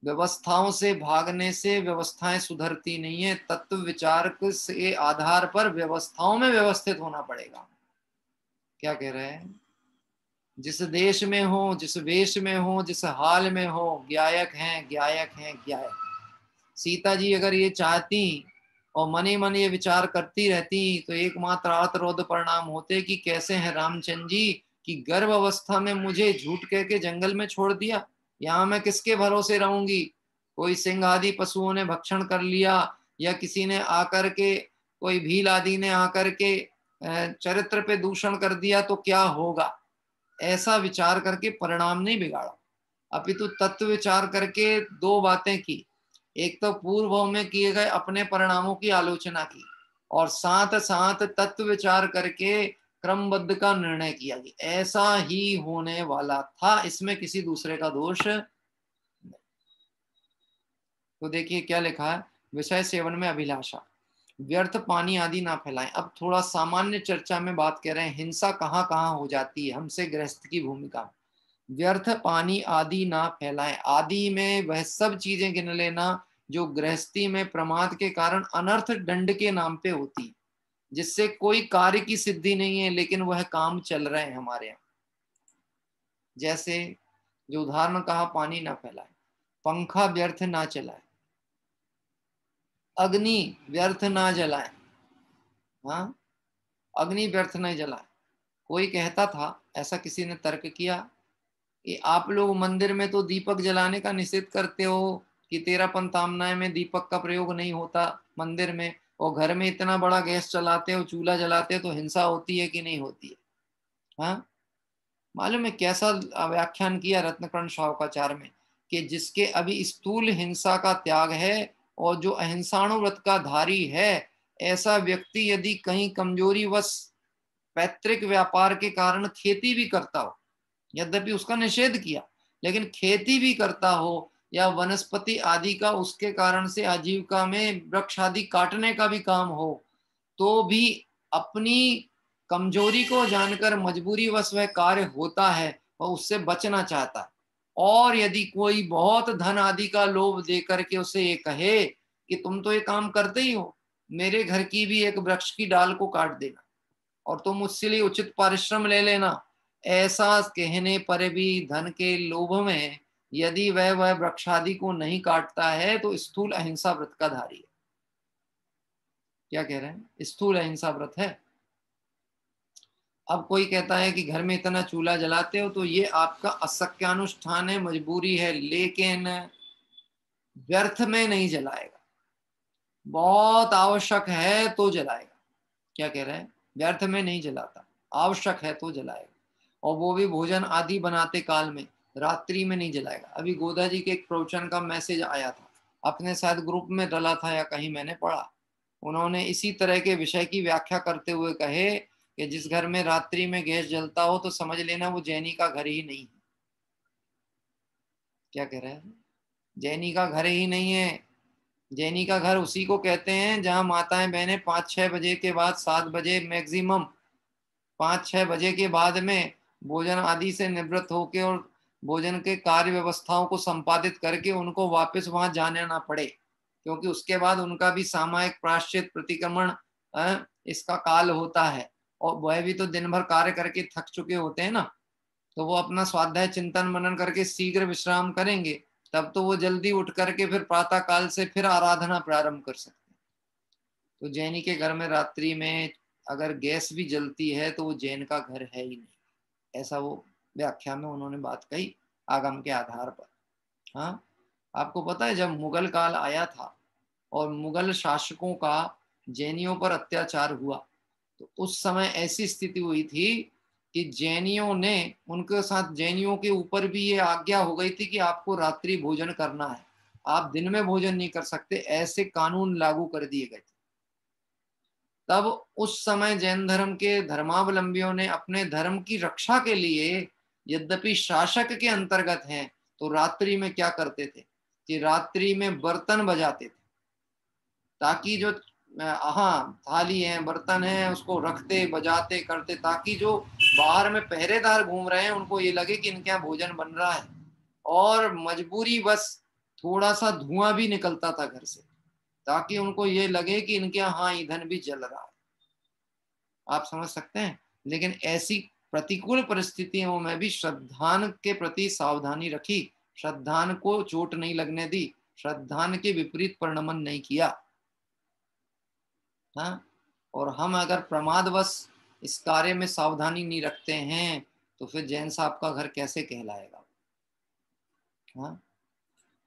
व्यवस्थाओं से भागने से व्यवस्थाएं सुधरती नहीं है, तत्व विचार के आधार पर व्यवस्थाओं में व्यवस्थित होना पड़ेगा। क्या कह रहे हैं, जिस देश में हो, जिस वेश में हो, जिस हाल में हो, ज्ञायक हैं, ज्ञायक हैं, ज्ञायक। सीता जी अगर ये चाहती और मन ही मन ये विचार करती रहती, तो एकमात्र आर्तरोध परिणाम होते कि कैसे हैं रामचंद्र जी, कि गर्भ अवस्था में मुझे झूठ कह के जंगल में छोड़ दिया, यहाँ मैं किसके भरोसे रहूंगी? कोई सिंह आदि पशुओं ने भक्षण कर लिया, या किसी ने आकर के, कोई भील आदि ने आकर के चरित्र पे दूषण कर दिया तो क्या होगा? ऐसा विचार करके परिणाम नहीं बिगाड़ा, अपितु तत्व विचार करके दो बातें की। एक तो पूर्व में किए गए अपने परिणामों की आलोचना की, और साथ साथ तत्व विचार करके क्रमबद्ध का निर्णय किया कि ऐसा ही होने वाला था, इसमें किसी दूसरे का दोष नहीं। तो देखिए क्या लिखा है, विषय सेवन में अभिलाषा, व्यर्थ पानी आदि ना फैलाएं। अब थोड़ा सामान्य चर्चा में बात कर रहे हैं, हिंसा कहाँ कहाँ हो जाती है हमसे गृहस्थ की भूमिका। व्यर्थ पानी आदि ना फैलाएं, आदि में वह सब चीजें गिन लेना जो गृहस्थी में प्रमाद के कारण अनर्थ दंड के नाम पे होती है, जिससे कोई कार्य की सिद्धि नहीं है लेकिन वह काम चल रहे हैं हमारे यहाँ। जैसे जो उदाहरण कहा, पानी ना फैलाए, पंखा व्यर्थ ना चलाए, अग्नि व्यर्थ ना जलाए। हाँ, अग्नि व्यर्थ नहीं जलाए। कोई कहता था, ऐसा किसी ने तर्क किया कि आप लोग मंदिर में तो दीपक जलाने का निषेध करते हो कि 13 पंथामनाएं में दीपक का प्रयोग नहीं होता मंदिर में, और घर में इतना बड़ा गैस चलाते हो, चूल्हा जलाते हो, तो हिंसा होती है कि नहीं होती है? हाँ, मालूम है कैसा व्याख्यान किया रत्नकर्ण शावकाचार्य में, कि जिसके अभी स्थूल हिंसा का त्याग है और जो अहिंसाणुव्रत का धारी है, ऐसा व्यक्ति यदि कहीं कमजोरी वश पैतृक व्यापार के कारण खेती भी करता हो, यद्यपि उसका निषेध किया, लेकिन खेती भी करता हो, या वनस्पति आदि का उसके कारण से आजीविका में वृक्ष आदि काटने का भी काम हो, तो भी अपनी कमजोरी को जानकर मजबूरी वश वह कार्य होता है, वह उससे बचना चाहता है। और यदि कोई बहुत धन आदि का लोभ देकर के उसे ये कहे कि तुम तो ये काम करते ही हो, मेरे घर की भी एक वृक्ष की डाल को काट देना और तुम मुझसे लिए उचित परिश्रम ले लेना, ऐसा कहने पर भी धन के लोभ में यदि वह वृक्षादि को नहीं काटता है तो स्थूल अहिंसा व्रत का धारी है। क्या कह रहे हैं? स्थूल अहिंसा व्रत है। अब कोई कहता है कि घर में इतना चूल्हा जलाते हो तो ये आपका असक्यानुष्ठान है, मजबूरी है, लेकिन व्यर्थ में नहीं जलाएगा, बहुत आवश्यक है तो जलाएगा। क्या कह रहे हैं? व्यर्थ में नहीं जलाता, आवश्यक है तो जलाएगा, और वो भी भोजन आदि बनाते काल में, रात्रि में नहीं जलाएगा। अभी गोदा जी के एक प्रवचन का मैसेज आया था, अपने शायद ग्रुप में डला था या कहीं मैंने पढ़ा, उन्होंने इसी तरह के विषय की व्याख्या करते हुए कहे कि जिस घर में रात्रि में गैस जलता हो तो समझ लेना वो जैनी का घर ही नहीं है। क्या कह रहे हैं? जैनी का घर ही नहीं है। जैनी का घर उसी को कहते हैं जहां माताएं बहनें 5-6 बजे के बाद, 7 बजे मैक्सिमम, 5-6 बजे के बाद में भोजन आदि से निवृत्त होके और भोजन के कार्य व्यवस्थाओं को संपादित करके उनको वापस वहां जाने ना पड़े, क्योंकि उसके बाद उनका भी सामायिक प्रायश्चित प्रतिक्रमण इसका काल होता है, और वह भी तो दिन भर कार्य करके थक चुके होते हैं ना, तो वो अपना स्वाध्याय चिंतन मनन करके शीघ्र विश्राम करेंगे, तब तो वो जल्दी उठ करके फिर प्रातः काल से फिर आराधना प्रारंभ कर सकते हैं। तो जैनी के घर में रात्रि में अगर गैस भी जलती है तो वो जैन का घर है ही नहीं, ऐसा वो व्याख्या में उन्होंने बात कही आगम के आधार पर। हाँ, आपको पता है जब मुगल काल आया था और मुगल शासकों का जैनियों पर अत्याचार हुआ, तो उस समय ऐसी स्थिति हुई थी कि जैनियों ने, उनके साथ जैनियों के ऊपर भी ये आज्ञा हो गई थी कि आपको रात्रि भोजन करना है, आप दिन में भोजन नहीं कर सकते, ऐसे कानून लागू कर दिए गए थे। तब उस समय जैन धर्म के धर्मावलंबियों ने अपने धर्म की रक्षा के लिए, यद्यपि शासक के अंतर्गत हैं, तो रात्रि में क्या करते थे कि रात्रि में बर्तन बजाते थे, ताकि जो हाँ थाली है, बर्तन है, उसको रखते बजाते करते, ताकि जो बाहर में पहरेदार घूम रहे हैं उनको ये लगे कि इनके यहाँ भोजन बन रहा है, और मजबूरी बस थोड़ा सा धुआं भी निकलता था घर से, ताकि उनको ये लगे कि इनके यहाँ ईंधन भी जल रहा है। आप समझ सकते हैं? लेकिन ऐसी प्रतिकूल परिस्थितियों में भी श्रद्धान के प्रति सावधानी रखी, श्रद्धान को चोट नहीं लगने दी, श्रद्धान के विपरीत परिणमन नहीं किया। हाँ, और हम अगर प्रमादवश इस कार्य में सावधानी नहीं रखते हैं तो फिर जैन साहब का घर कैसे कहलाएगा? हाँ,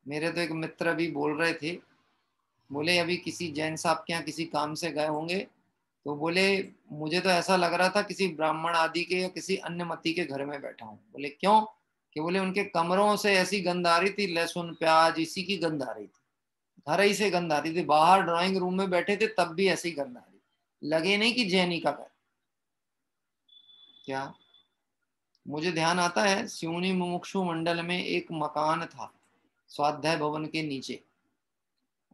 मेरे तो एक मित्र भी बोल रहे थे, बोले अभी किसी जैन साहब के यहाँ किसी काम से गए होंगे, तो बोले मुझे तो ऐसा लग रहा था किसी ब्राह्मण आदि के या किसी अन्य मती के घर में बैठा हूँ। बोले क्यों? कि बोले उनके कमरों से ऐसी गंध आ रही थी, लहसुन प्याज इसी की गंध आ रही थी, घर ही से गंध आ रही थी, बाहर ड्राइंग रूम में बैठे थे तब भी ऐसी गंध आ रही, लगे नहीं कि जैनी का घर। क्या मुझे ध्यान आता है, सिवनी मुमुक्षु मंडल में एक मकान था स्वाध्याय भवन के नीचे,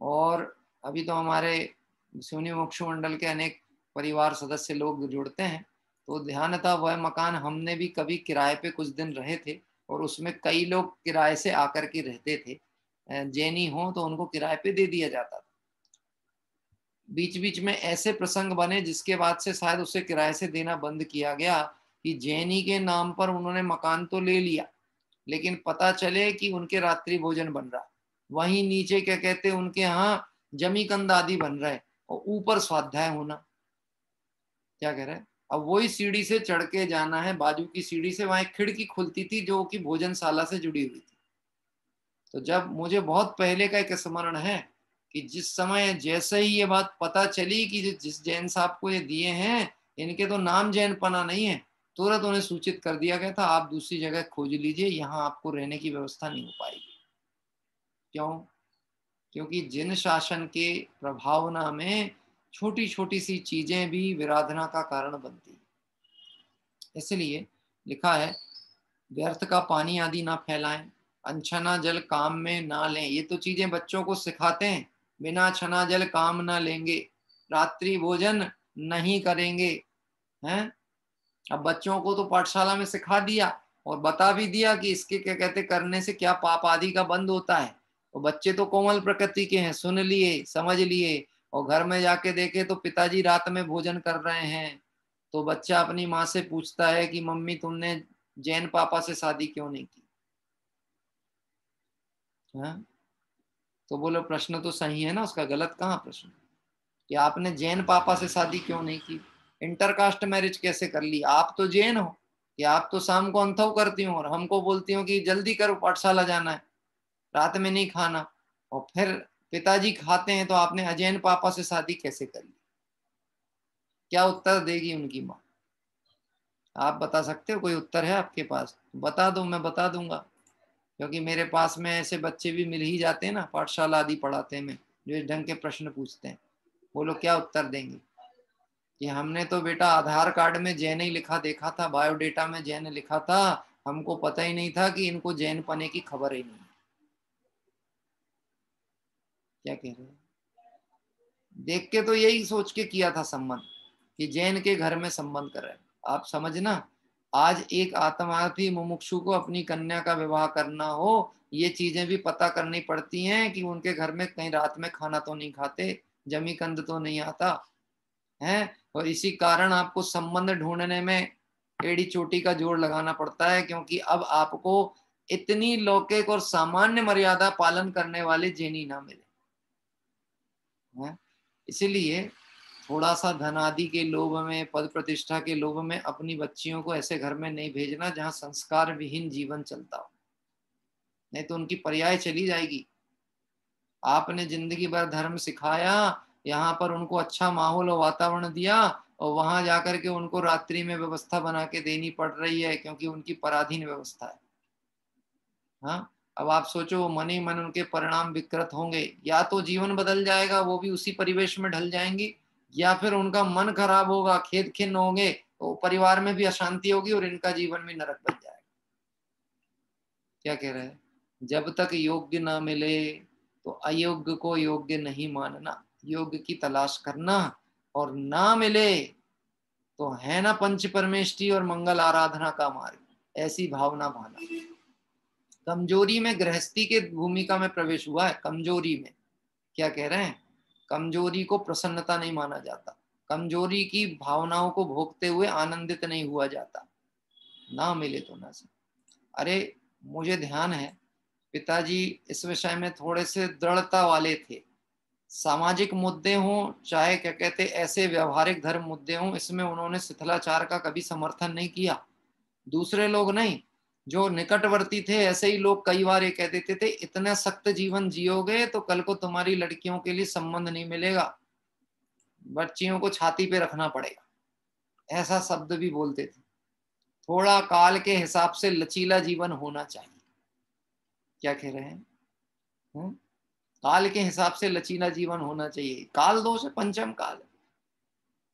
और अभी तो हमारे सिवनी मुमुक्षु मंडल के अनेक परिवार सदस्य लोग जुड़ते हैं, तो ध्यान था वह मकान हमने भी कभी किराए पे कुछ दिन रहे थे, और उसमें कई लोग किराए से आकर के रहते थे। जैनी हो तो उनको किराए पे दे दिया जाता था। बीच बीच में ऐसे प्रसंग बने जिसके बाद से शायद उसे किराए से देना बंद किया गया, कि जैनी के नाम पर उन्होंने मकान तो ले लिया, लेकिन पता चले कि उनके रात्रि भोजन बन रहा, वहीं नीचे क्या कहते उनके यहाँ जमीकंद आदि बन रहे, और ऊपर स्वाध्याय होना। क्या कह रहे हैं? अब वही सीढ़ी से चढ़ के जाना है, बाजू की सीढ़ी से, वहां एक खिड़की खुलती थी जो कि भोजनशाला से जुड़ी हुई थी। तो जब मुझे बहुत पहले का एक स्मरण है कि जिस समय जैसे ही ये बात पता चली कि जिस जैन साहब को ये दिए हैं इनके तो नाम जैन पना नहीं है, तुरंत उन्हें सूचित कर दिया गया था, आप दूसरी जगह खोज लीजिए, यहाँ आपको रहने की व्यवस्था नहीं हो पाएगी। क्यों? क्योंकि जिन शासन के प्रभावना में छोटी छोटी सी चीजें भी विराधना का कारण बनती है। इसलिए लिखा है, व्यर्थ का पानी आदि ना फैलाएं, अनछना जल काम में ना लें। ये तो चीजें बच्चों को सिखाते हैं, बिना छना जल काम ना लेंगे, रात्रि भोजन नहीं करेंगे, हैं? अब बच्चों को तो पाठशाला में सिखा दिया और बता भी दिया कि इसके क्या कहते करने से क्या पाप आदि का बंद होता है। तो बच्चे तो कोमल प्रकृति के हैं, सुन लिए समझ लिए, और घर में जाके देखे तो पिताजी रात में भोजन कर रहे हैं, तो बच्चा अपनी माँ से पूछता है कि मम्मी तुमने जैन पापा से शादी क्यों नहीं की? हाँ? तो बोलो प्रश्न तो सही है ना, उसका गलत कहाँ प्रश्न, कि आपने जैन पापा से शादी क्यों नहीं की? इंटरकास्ट मैरिज कैसे कर ली? आप तो जैन हो कि आप तो शाम को अंथव करती हो और हमको बोलती हो कि जल्दी करो पाठशाला जाना है, रात में नहीं खाना, और फिर पिताजी खाते हैं, तो आपने अजैन पापा से शादी कैसे कर ली? क्या उत्तर देगी उनकी माँ? आप बता सकते हो? कोई उत्तर है आपके पास? बता दो, मैं बता दूंगा, क्योंकि मेरे पास में ऐसे बच्चे भी मिल ही जाते हैं ना, पाठशाला आदि पढ़ाते में, जो इस ढंग के प्रश्न पूछते हैं। बोलो क्या उत्तर देंगे? कि हमने तो बेटा आधार कार्ड में जैन ही लिखा देखा था, बायोडेटा में जैन लिखा था, हमको पता ही नहीं था कि इनको जैन पने की खबर ही नहीं है। क्या कह रहे हैं? देख के तो यही सोच के किया था संबंध, कि जैन के घर में संबंध कर रहे हैं। आप समझना, आज एक आत्मार्थी मुमुक्षु को अपनी कन्या का विवाह करना हो, ये चीजें भी पता करनी पड़ती हैं कि उनके घर में कहीं रात में खाना तो नहीं खाते, जमीकंद तो नहीं आता है, और इसी कारण आपको संबंध ढूंढने में एड़ी चोटी का जोड़ लगाना पड़ता है, क्योंकि अब आपको इतनी लौकिक और सामान्य मर्यादा पालन करने वाले जैनी ना मिले हैं। इसीलिए थोड़ा सा धन आदि के लोभ में, पद प्रतिष्ठा के लोभ में अपनी बच्चियों को ऐसे घर में नहीं भेजना जहां संस्कार विहीन जीवन चलता हो, नहीं तो उनकी पर्याय चली जाएगी। आपने जिंदगी भर धर्म सिखाया, यहाँ पर उनको अच्छा माहौल और वातावरण दिया, और वहां जाकर के उनको रात्रि में व्यवस्था बना के देनी पड़ रही है, क्योंकि उनकी पराधीन व्यवस्था है। हाँ, अब आप सोचो, मन ही मन उनके परिणाम विकृत होंगे, या तो जीवन बदल जाएगा, वो भी उसी परिवेश में ढल जाएंगी, या फिर उनका मन खराब होगा, खेद खिन्न होंगे, तो परिवार में भी अशांति होगी और इनका जीवन भी नरक बन जाएगा। क्या कह रहे हैं? जब तक योग्य ना मिले तो अयोग्य को योग्य नहीं मानना, योग्य की तलाश करना, और ना मिले तो है ना पंच परमेष्टि और मंगल आराधना का मार्ग, ऐसी भावना भाना। कमजोरी में गृहस्थी के भूमिका में प्रवेश हुआ है, कमजोरी में। क्या कह रहे हैं? कमजोरी को प्रसन्नता नहीं माना जाता, कमजोरी की भावनाओं को भोगते हुए आनंदित नहीं हुआ जाता। ना मिले तो ना से। अरे मुझे ध्यान है, पिताजी इस विषय में थोड़े से दृढ़ता वाले थे। सामाजिक मुद्दे हों, चाहे क्या कहते ऐसे व्यवहारिक धर्म मुद्दे हों, इसमें उन्होंने शिथिलाचार का कभी समर्थन नहीं किया। दूसरे लोग नहीं, जो निकटवर्ती थे, ऐसे ही लोग कई बार ये कह देते थे, इतना सख्त जीवन जियोगे तो कल को तुम्हारी लड़कियों के लिए संबंध नहीं मिलेगा, बच्चियों को छाती पे रखना पड़ेगा, ऐसा शब्द भी बोलते थे। थोड़ा काल के हिसाब से लचीला जीवन होना चाहिए। क्या कह रहे हैं? काल के हिसाब से लचीला जीवन होना चाहिए। काल दोष है, पंचम काल।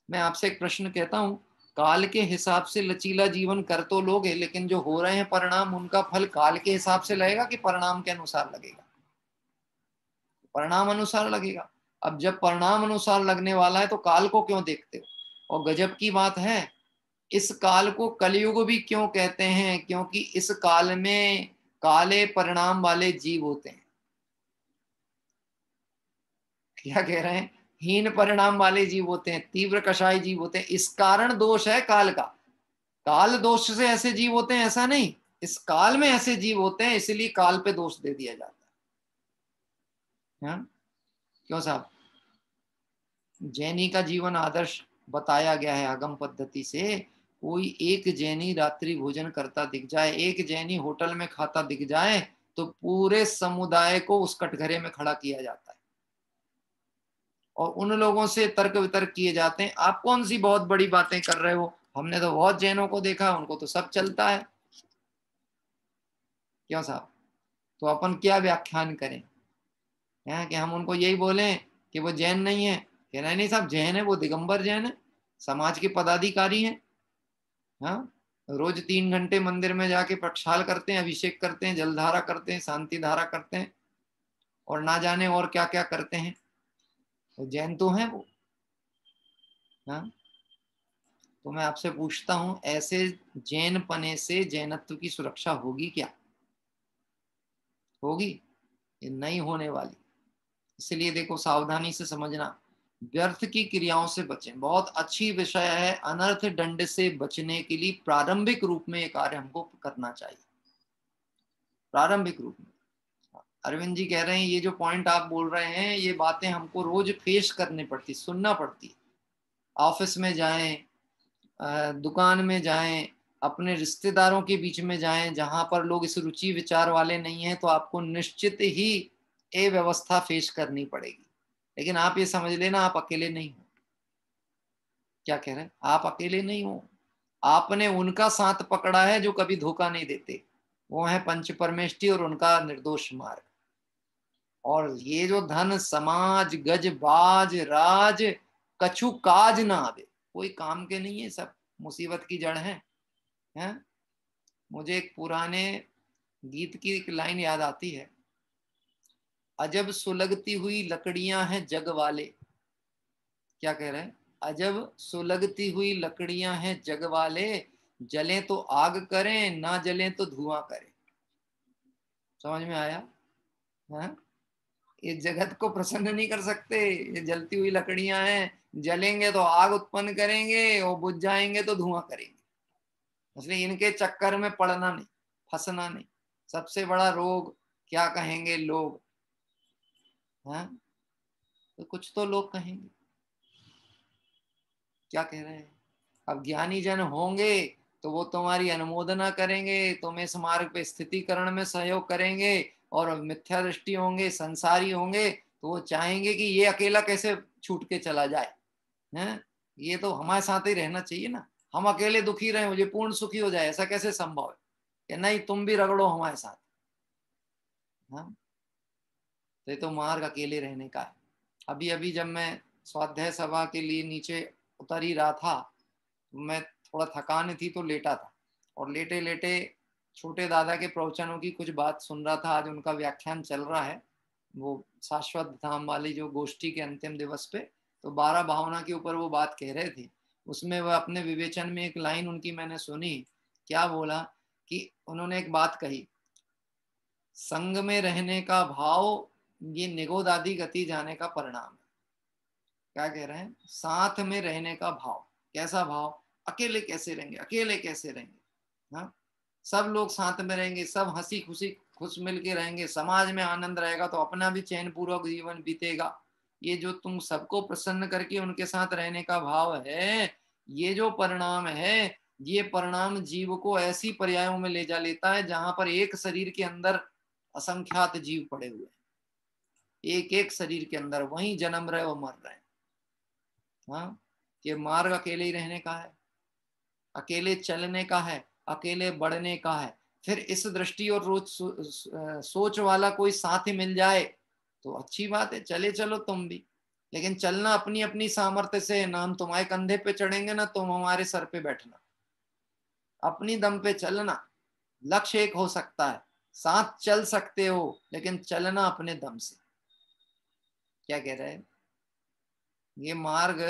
मैं आपसे एक प्रश्न कहता हूं, काल के हिसाब से लचीला जीवन कर तो लोगे, लेकिन जो हो रहे हैं परिणाम, उनका फल काल के हिसाब से लगेगा कि परिणाम के अनुसार लगेगा? परिणाम अनुसार लगेगा। अब जब परिणाम अनुसार लगने वाला है तो काल को क्यों देखते हो? और गजब की बात है, इस काल को कलयुग भी क्यों कहते हैं? क्योंकि इस काल में काले परिणाम वाले जीव होते हैं। क्या कह रहे हैं, हीन परिणाम वाले जीव होते हैं, तीव्र कषाय जीव होते हैं। इस कारण दोष है काल का, काल दोष से ऐसे जीव होते हैं ऐसा नहीं, इस काल में ऐसे जीव होते हैं, इसलिए काल पे दोष दे दिया जाता है। हाँ? क्यों साहब, जैनी का जीवन आदर्श बताया गया है आगम पद्धति से। कोई एक जैनी रात्रि भोजन करता दिख जाए, एक जैनी होटल में खाता दिख जाए, तो पूरे समुदाय को उस कटघरे में खड़ा किया जाता है और उन लोगों से तर्क वितर्क किए जाते हैं, आप कौन सी बहुत बड़ी बातें कर रहे हो, हमने तो बहुत जैनों को देखा, उनको तो सब चलता है। क्यों साहब, तो अपन क्या व्याख्यान करें, है कि हम उनको यही बोलें कि वो जैन नहीं है, कह रहे नहीं साहब जैन है, वो दिगंबर जैन है, समाज के पदाधिकारी हैं। हाँ, रोज 3 घंटे मंदिर में जाके प्रक्षाल करते हैं, अभिषेक करते हैं, जलधारा करते हैं, शांति धारा करते हैं, और ना जाने और क्या क्या करते हैं, तो जैन तो हैं वो। हाँ, तो मैं आपसे पूछता हूं, ऐसे जैन पने से जैनत्व की सुरक्षा होगी क्या? होगी? ये नहीं होने वाली। इसलिए देखो, सावधानी से समझना, व्यर्थ की क्रियाओं से बचें। बहुत अच्छी विषय है, अनर्थ दंड से बचने के लिए प्रारंभिक रूप में ये कार्य हमको करना चाहिए, प्रारंभिक रूप में। अरविंद जी कह रहे हैं ये जो पॉइंट आप बोल रहे हैं, ये बातें हमको रोज पेश करनी पड़ती, सुनना पड़ती। ऑफिस में जाएं, दुकान में जाएं, अपने रिश्तेदारों के बीच में जाएं, जहां पर लोग इस रुचि विचार वाले नहीं हैं, तो आपको निश्चित ही ये व्यवस्था फेस करनी पड़ेगी। लेकिन आप ये समझ लेना, आप अकेले नहीं हो। क्या कह रहे हैं, आप अकेले नहीं हो, आपने उनका साथ पकड़ा है जो कभी धोखा नहीं देते, वो है पंच परमेष्टि और उनका निर्दोष मार्ग। और ये जो धन समाज गज बाज राज कछु काज ना आवे, कोई काम के नहीं है, सब मुसीबत की जड़ है। हैं? मुझे एक पुराने गीत की एक लाइन याद आती है, अजब सुलगती हुई लकड़ियां हैं जग वाले। क्या कह रहे हैं, अजब सुलगती हुई लकड़ियां हैं जग वाले, जलें तो आग करें, ना जलें तो धुआं करें। समझ में आया? है? ये जगत को प्रसन्न नहीं कर सकते, ये जलती हुई लकड़ियां हैं, जलेंगे तो आग उत्पन्न करेंगे और बुझ जाएंगे तो धुआं करेंगे। इसलिए इनके चक्कर में पड़ना नहीं, फंसना नहीं। सबसे बड़ा रोग क्या कहेंगे लोग, हैं? तो कुछ तो लोग कहेंगे। क्या कह रहे हैं, अब ज्ञानी जन होंगे तो वो तुम्हारी अनुमोदना करेंगे, तुम इस मार्ग पे स्थितिकरण में सहयोग करेंगे, और मिथ्या दृष्टि होंगे, संसारी होंगे, तो वो चाहेंगे कि ये अकेला कैसे छूट के चला जाए, हैं? ये तो हमारे साथ ही रहना चाहिए ना, हम अकेले दुखी रहे, मुझे पूर्ण सुखी हो जाए, ऐसा कैसे संभव है? कि नहीं, तुम भी रगड़ो हमारे साथ। हाँ, तो ये तो मार्ग अकेले रहने का है। अभी अभी जब मैं स्वाध्याय सभा के लिए नीचे उतर ही रहा था, मैं थोड़ा थकान थी तो लेटा था, और लेटे लेटे छोटे दादा के प्रवचनों की कुछ बात सुन रहा था। आज उनका व्याख्यान चल रहा है, वो शाश्वत धाम वाली जो गोष्ठी के अंतिम दिवस पे, तो 12 भावना के ऊपर वो बात कह रहे थे। उसमें वह अपने विवेचन में एक लाइन उनकी मैंने सुनी, क्या बोला कि उन्होंने एक बात कही, संग में रहने का भाव ये निगोदादि गति जाने का परिणाम है। क्या कह रहे हैं, साथ में रहने का भाव। कैसा भाव? अकेले कैसे रहेंगे, अकेले कैसे रहेंगे? हाँ, सब लोग साथ में रहेंगे, सब हंसी खुशी खुश मिल के रहेंगे, समाज में आनंद रहेगा, तो अपना भी चैन पूर्वक जीवन बीतेगा। ये जो तुम सबको प्रसन्न करके उनके साथ रहने का भाव है, ये जो परिणाम है, ये परिणाम जीव को ऐसी पर्यायों में ले जा लेता है जहां पर एक शरीर के अंदर असंख्यात जीव पड़े हुए हैं, एक एक शरीर के अंदर वहीं जन्म रहे और मर रहे हैं। हाँ, ये मार्ग अकेले ही रहने का है, अकेले चलने का है, अकेले बढ़ने का है। फिर इस दृष्टि और रोज सोच वाला कोई साथी मिल जाए तो अच्छी बात है, चले चलो तुम भी। लेकिन चलना अपनी अपनी सामर्थ्य से, ना हम तुम्हारे कंधे पे चढ़ेंगे ना तुम हमारे सर पे बैठना, अपनी दम पे चलना। लक्ष्य एक हो सकता है, साथ चल सकते हो, लेकिन चलना अपने दम से। क्या कह रहे हैं, ये मार्ग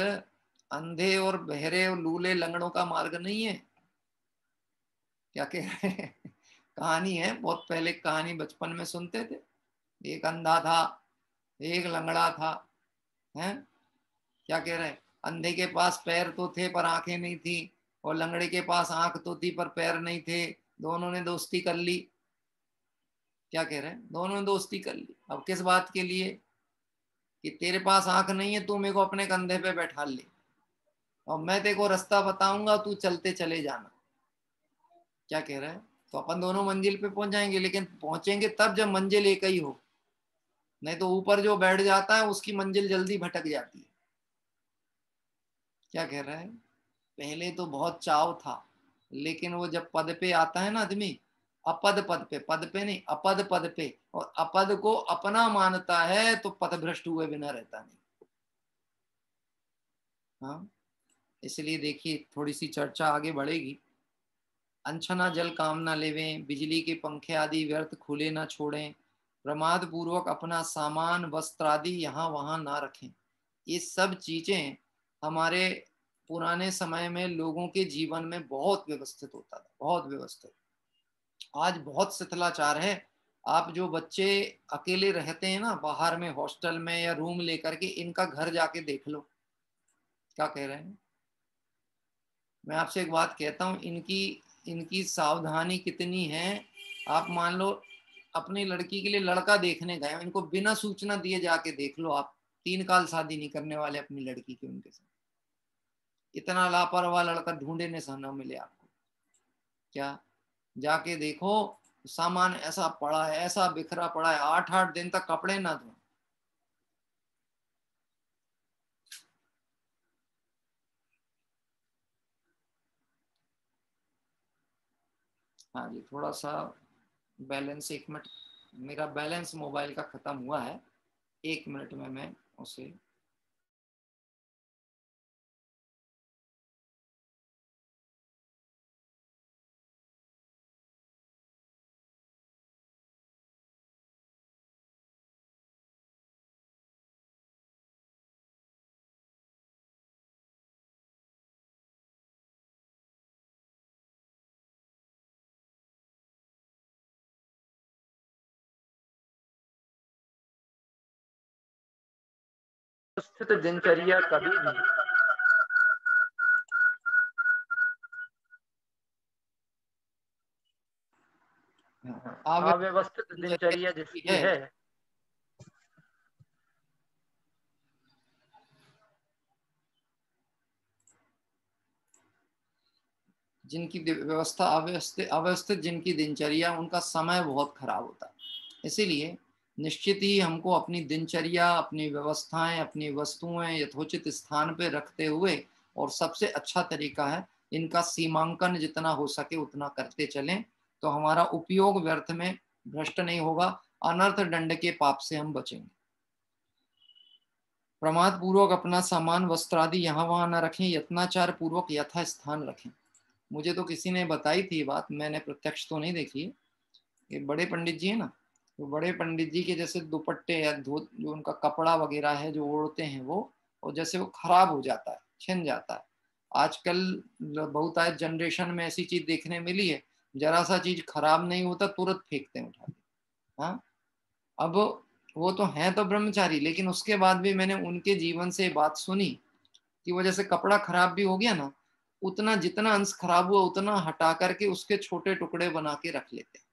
अंधे और बहरे और लूले लंगड़ों का मार्ग नहीं है। क्या कह रहे हैं, कहानी है, बहुत पहले कहानी बचपन में सुनते थे, एक अंधा था, एक लंगड़ा था, हैं? क्या कह रहे हैं? अंधे के पास पैर तो थे पर आंखें नहीं थी, और लंगड़े के पास आंख तो थी पर पैर नहीं थे, दोनों ने दोस्ती कर ली। क्या कह रहे हैं? दोनों ने दोस्ती कर ली। अब किस बात के लिए? कि तेरे पास आंख नहीं है, तू मेरे को अपने कंधे पे बैठा ले और मैं तेरे को रास्ता बताऊंगा, तू चलते चले जाना। क्या कह रहा है? तो अपन दोनों मंजिल पे पहुंच जाएंगे, लेकिन पहुंचेंगे तब जब मंजिल एक ही हो, नहीं तो ऊपर जो बैठ जाता है उसकी मंजिल जल्दी भटक जाती है। क्या कह रहा है? पहले तो बहुत चाव था, लेकिन वो जब पद पे आता है ना आदमी, अपद पद पे नहीं, अपद पद पे, और अपद को अपना मानता है तो पथभ्रष्ट हुए बिना रहता नहीं। हाँ, इसलिए देखिए थोड़ी सी चर्चा आगे बढ़ेगी। अनछना जल काम ना लेवें, बिजली के पंखे आदि व्यर्थ खुले ना छोड़ें, प्रमाद पूर्वक अपना सामान वस्त्र आदि यहाँ वहां ना रखें। ये सब चीजें हमारे पुराने समय में लोगों के जीवन में बहुत व्यवस्थित होता था, बहुत व्यवस्थित। आज बहुत शिथिलाचार है। आप जो बच्चे अकेले रहते हैं ना बाहर में, हॉस्टल में या रूम लेकर के, इनका घर जाके देख लो। क्या कह रहे हैं? मैं आपसे एक बात कहता हूँ, इनकी इनकी सावधानी कितनी है। आप मान लो अपनी लड़की के लिए लड़का देखने गए, इनको बिना सूचना दिए जाके देख लो आप, 3 साल शादी नहीं करने वाले अपनी लड़की की उनके साथ। इतना लापरवाह लड़का ढूंढे ने न मिले आपको। क्या? जाके देखो, सामान ऐसा पड़ा है, ऐसा बिखरा पड़ा है, 8-8 दिन तक कपड़े ना धो। हाँ जी, थोड़ा सा बैलेंस, 1 मिनट, मेरा बैलेंस मोबाइल का खत्म हुआ है, 1 मिनट में मैं उसे स्थित दिनचर्या कभी भी अव्यवस्थित दिनचर्या जिसकी है, जिनकी व्यवस्था अव्यवस्थित अव्यवस्थित जिनकी दिनचर्या, उनका समय बहुत खराब होता है। इसीलिए निश्चित ही हमको अपनी दिनचर्या, अपनी व्यवस्थाएं, अपनी वस्तुएं यथोचित स्थान पे रखते हुए, और सबसे अच्छा तरीका है इनका सीमांकन जितना हो सके उतना करते चलें, तो हमारा उपयोग व्यर्थ में भ्रष्ट नहीं होगा, अनर्थ दंड के पाप से हम बचेंगे। प्रमाद पूर्वक अपना सामान वस्त्र आदि यहाँ वहां न रखें, यत्नाचार पूर्वक यथा स्थान रखें। मुझे तो किसी ने बताई थी बात, मैंने प्रत्यक्ष तो नहीं देखी है। ये बड़े पंडित जी है ना, तो बड़े पंडित जी के जैसे दुपट्टे या जो उनका कपड़ा वगैरह है जो ओढ़ते हैं वो, और जैसे वो खराब हो जाता है, छिन जाता है। आजकल बहुत आज जनरेशन में ऐसी चीज देखने मिली है, जरा सा चीज खराब नहीं होता तुरंत फेंकते हैं उठा के। हाँ, अब वो तो हैं तो ब्रह्मचारी, लेकिन उसके बाद भी मैंने उनके जीवन से बात सुनी कि वो जैसे कपड़ा खराब भी हो गया ना, उतना जितना अंश खराब हुआ उतना हटा करके उसके छोटे टुकड़े बना के रख लेते हैं।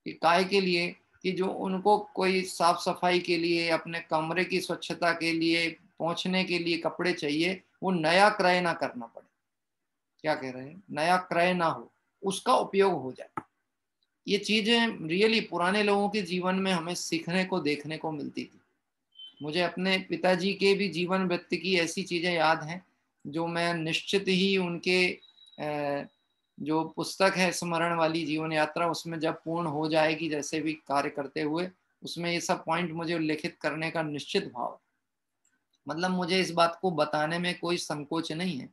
कि काय के लिए? कि जो उनको कोई साफ सफाई के लिए, अपने कमरे की स्वच्छता के लिए, पहुंचने के लिए कपड़े चाहिए, वो नया क्रय ना करना पड़े। क्या कह रहे हैं? नया क्रय ना हो, उसका उपयोग हो जाए। ये चीजें रियली पुराने लोगों के जीवन में हमें सीखने को, देखने को मिलती थी। मुझे अपने पिताजी के भी जीवन वृत्ति की ऐसी चीजें याद हैं, जो मैं निश्चित ही उनके जो पुस्तक है स्मरण वाली जीवन यात्रा, उसमें जब पूर्ण हो जाएगी, जैसे भी कार्य करते हुए, उसमें ये सब पॉइंट मुझे उल्लेखित करने का निश्चित भाव। मतलब मुझे इस बात को बताने में कोई संकोच नहीं है।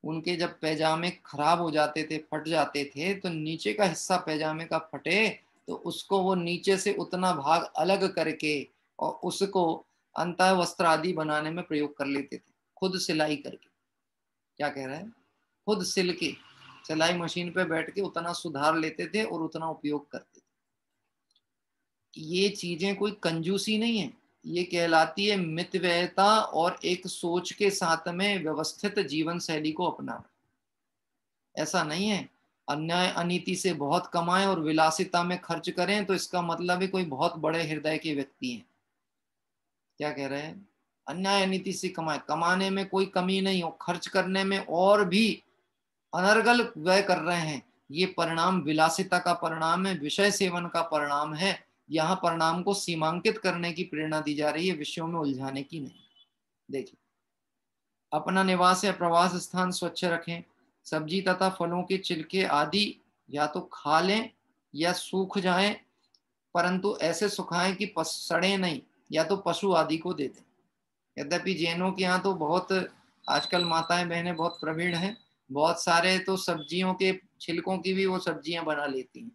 उनके जब पैजामे खराब हो जाते थे, फट जाते थे, तो नीचे का हिस्सा पैजामे का फटे तो उसको वो नीचे से उतना भाग अलग करके और उसको अंतः वस्त्र आदि बनाने में प्रयोग कर लेते थे, खुद सिलाई करके। क्या कह रहा है? खुद सिल के, सिलाई मशीन पे बैठ के उतना सुधार लेते थे और उतना उपयोग करते थे। ये चीजें कोई कंजूसी नहीं है, ये कहलाती है मितव्ययता और एक सोच के साथ में व्यवस्थित जीवन शैली को अपनाना। ऐसा नहीं है अन्याय अनीति से बहुत कमाएं और विलासिता में खर्च करें तो इसका मतलब है कोई बहुत बड़े हृदय के व्यक्ति हैं। क्या कह रहे हैं? अन्याय अनीति से कमाए, कमाने में कोई कमी नहीं हो, खर्च करने में और भी अनर्गल व्यय कर रहे हैं, ये परिणाम विलासिता का परिणाम है, विषय सेवन का परिणाम है। यहाँ परिणाम को सीमांकित करने की प्रेरणा दी जा रही है, विषयों में उलझाने की नहीं। देखिए, अपना निवास या प्रवास स्थान स्वच्छ रखें। सब्जी तथा फलों के छिलके आदि या तो खा लें या सूख जाएं, परंतु ऐसे सुखाएं कि सड़े नहीं, या तो पशु आदि को दे दें। यद्यपि जैनों के यहाँ तो बहुत आजकल माताएं बहनें बहुत प्रवीण हैं, बहुत सारे तो सब्जियों के छिलकों की भी वो सब्जियां बना लेती हैं।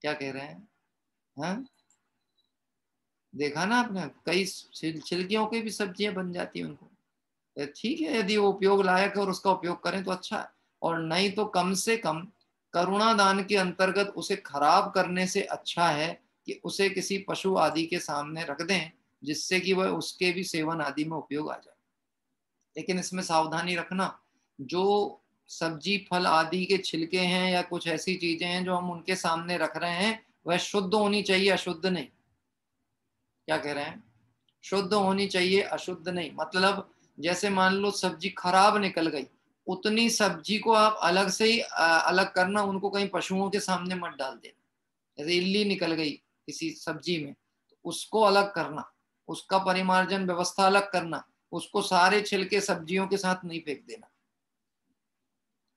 क्या कह रहे हैं? हाँ, देखा ना आपने, कई छिलकियों की भी सब्जियां बन जाती हैं उनको। ठीक है, यदि वो उपयोग लायक है और उसका उपयोग करें तो अच्छा है, और नहीं तो कम से कम करुणा दान के अंतर्गत उसे खराब करने से अच्छा है कि उसे किसी पशु आदि के सामने रख दें, जिससे कि वह उसके भी सेवन आदि में उपयोग आ जाए। लेकिन इसमें सावधानी रखना, जो सब्जी फल आदि के छिलके हैं या कुछ ऐसी चीजें हैं जो हम उनके सामने रख रहे हैं, वह शुद्ध होनी चाहिए, अशुद्ध नहीं। क्या कह रहे हैं? शुद्ध होनी चाहिए, अशुद्ध नहीं। मतलब जैसे मान लो सब्जी खराब निकल गई, उतनी सब्जी को आप अलग से ही अलग करना, उनको कहीं पशुओं के सामने मत डाल देना। जैसे इल्ली निकल गई किसी सब्जी में, तो उसको अलग करना, उसका परिमार्जन व्यवस्था अलग करना, उसको सारे छिलके सब्जियों के साथ नहीं फेंक देना,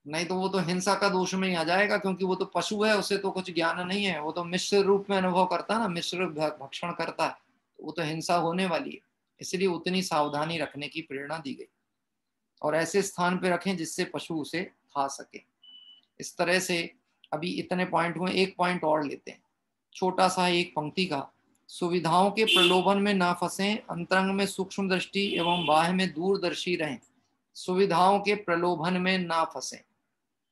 नहीं तो वो तो हिंसा का दोष में ही आ जाएगा, क्योंकि वो तो पशु है, उसे तो कुछ ज्ञान नहीं है, वो तो मिश्र रूप में अनुभव करता है ना, मिश्र भक्षण करता है, वो तो हिंसा होने वाली है। इसलिए उतनी सावधानी रखने की प्रेरणा दी गई, और ऐसे स्थान पे रखें जिससे पशु उसे खा सके। इस तरह से अभी इतने पॉइंट हुए, एक पॉइंट और लेते हैं, छोटा सा एक पंक्ति का। सुविधाओं के प्रलोभन में ना फंसें, अंतरंग में सूक्ष्म दृष्टि एवं बाह्य में दूरदर्शी रहें। सुविधाओं के प्रलोभन में ना फंसें।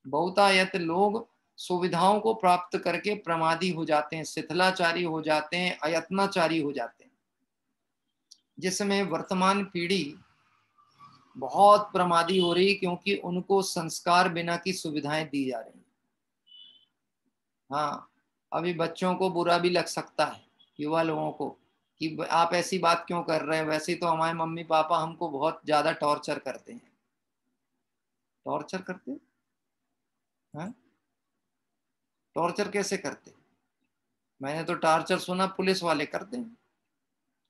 बहुतायत लोग सुविधाओं को प्राप्त करके प्रमादी हो जाते हैं, शिथिलाचारी हो जाते हैं, अयत्नाचारी हो जाते हैं, जिसमें वर्तमान पीढ़ी बहुत प्रमादी हो रही, क्योंकि उनको संस्कार बिना की सुविधाएं दी जा रही। हाँ, अभी बच्चों को बुरा भी लग सकता है, युवा लोगों को, कि आप ऐसी बात क्यों कर रहे हैं, वैसे तो हमारे मम्मी पापा हमको बहुत ज्यादा टॉर्चर करते हैं। टॉर्चर करते हैं? टॉर्चर कैसे करते? मैंने तो टॉर्चर सुना पुलिस वाले करते हैं,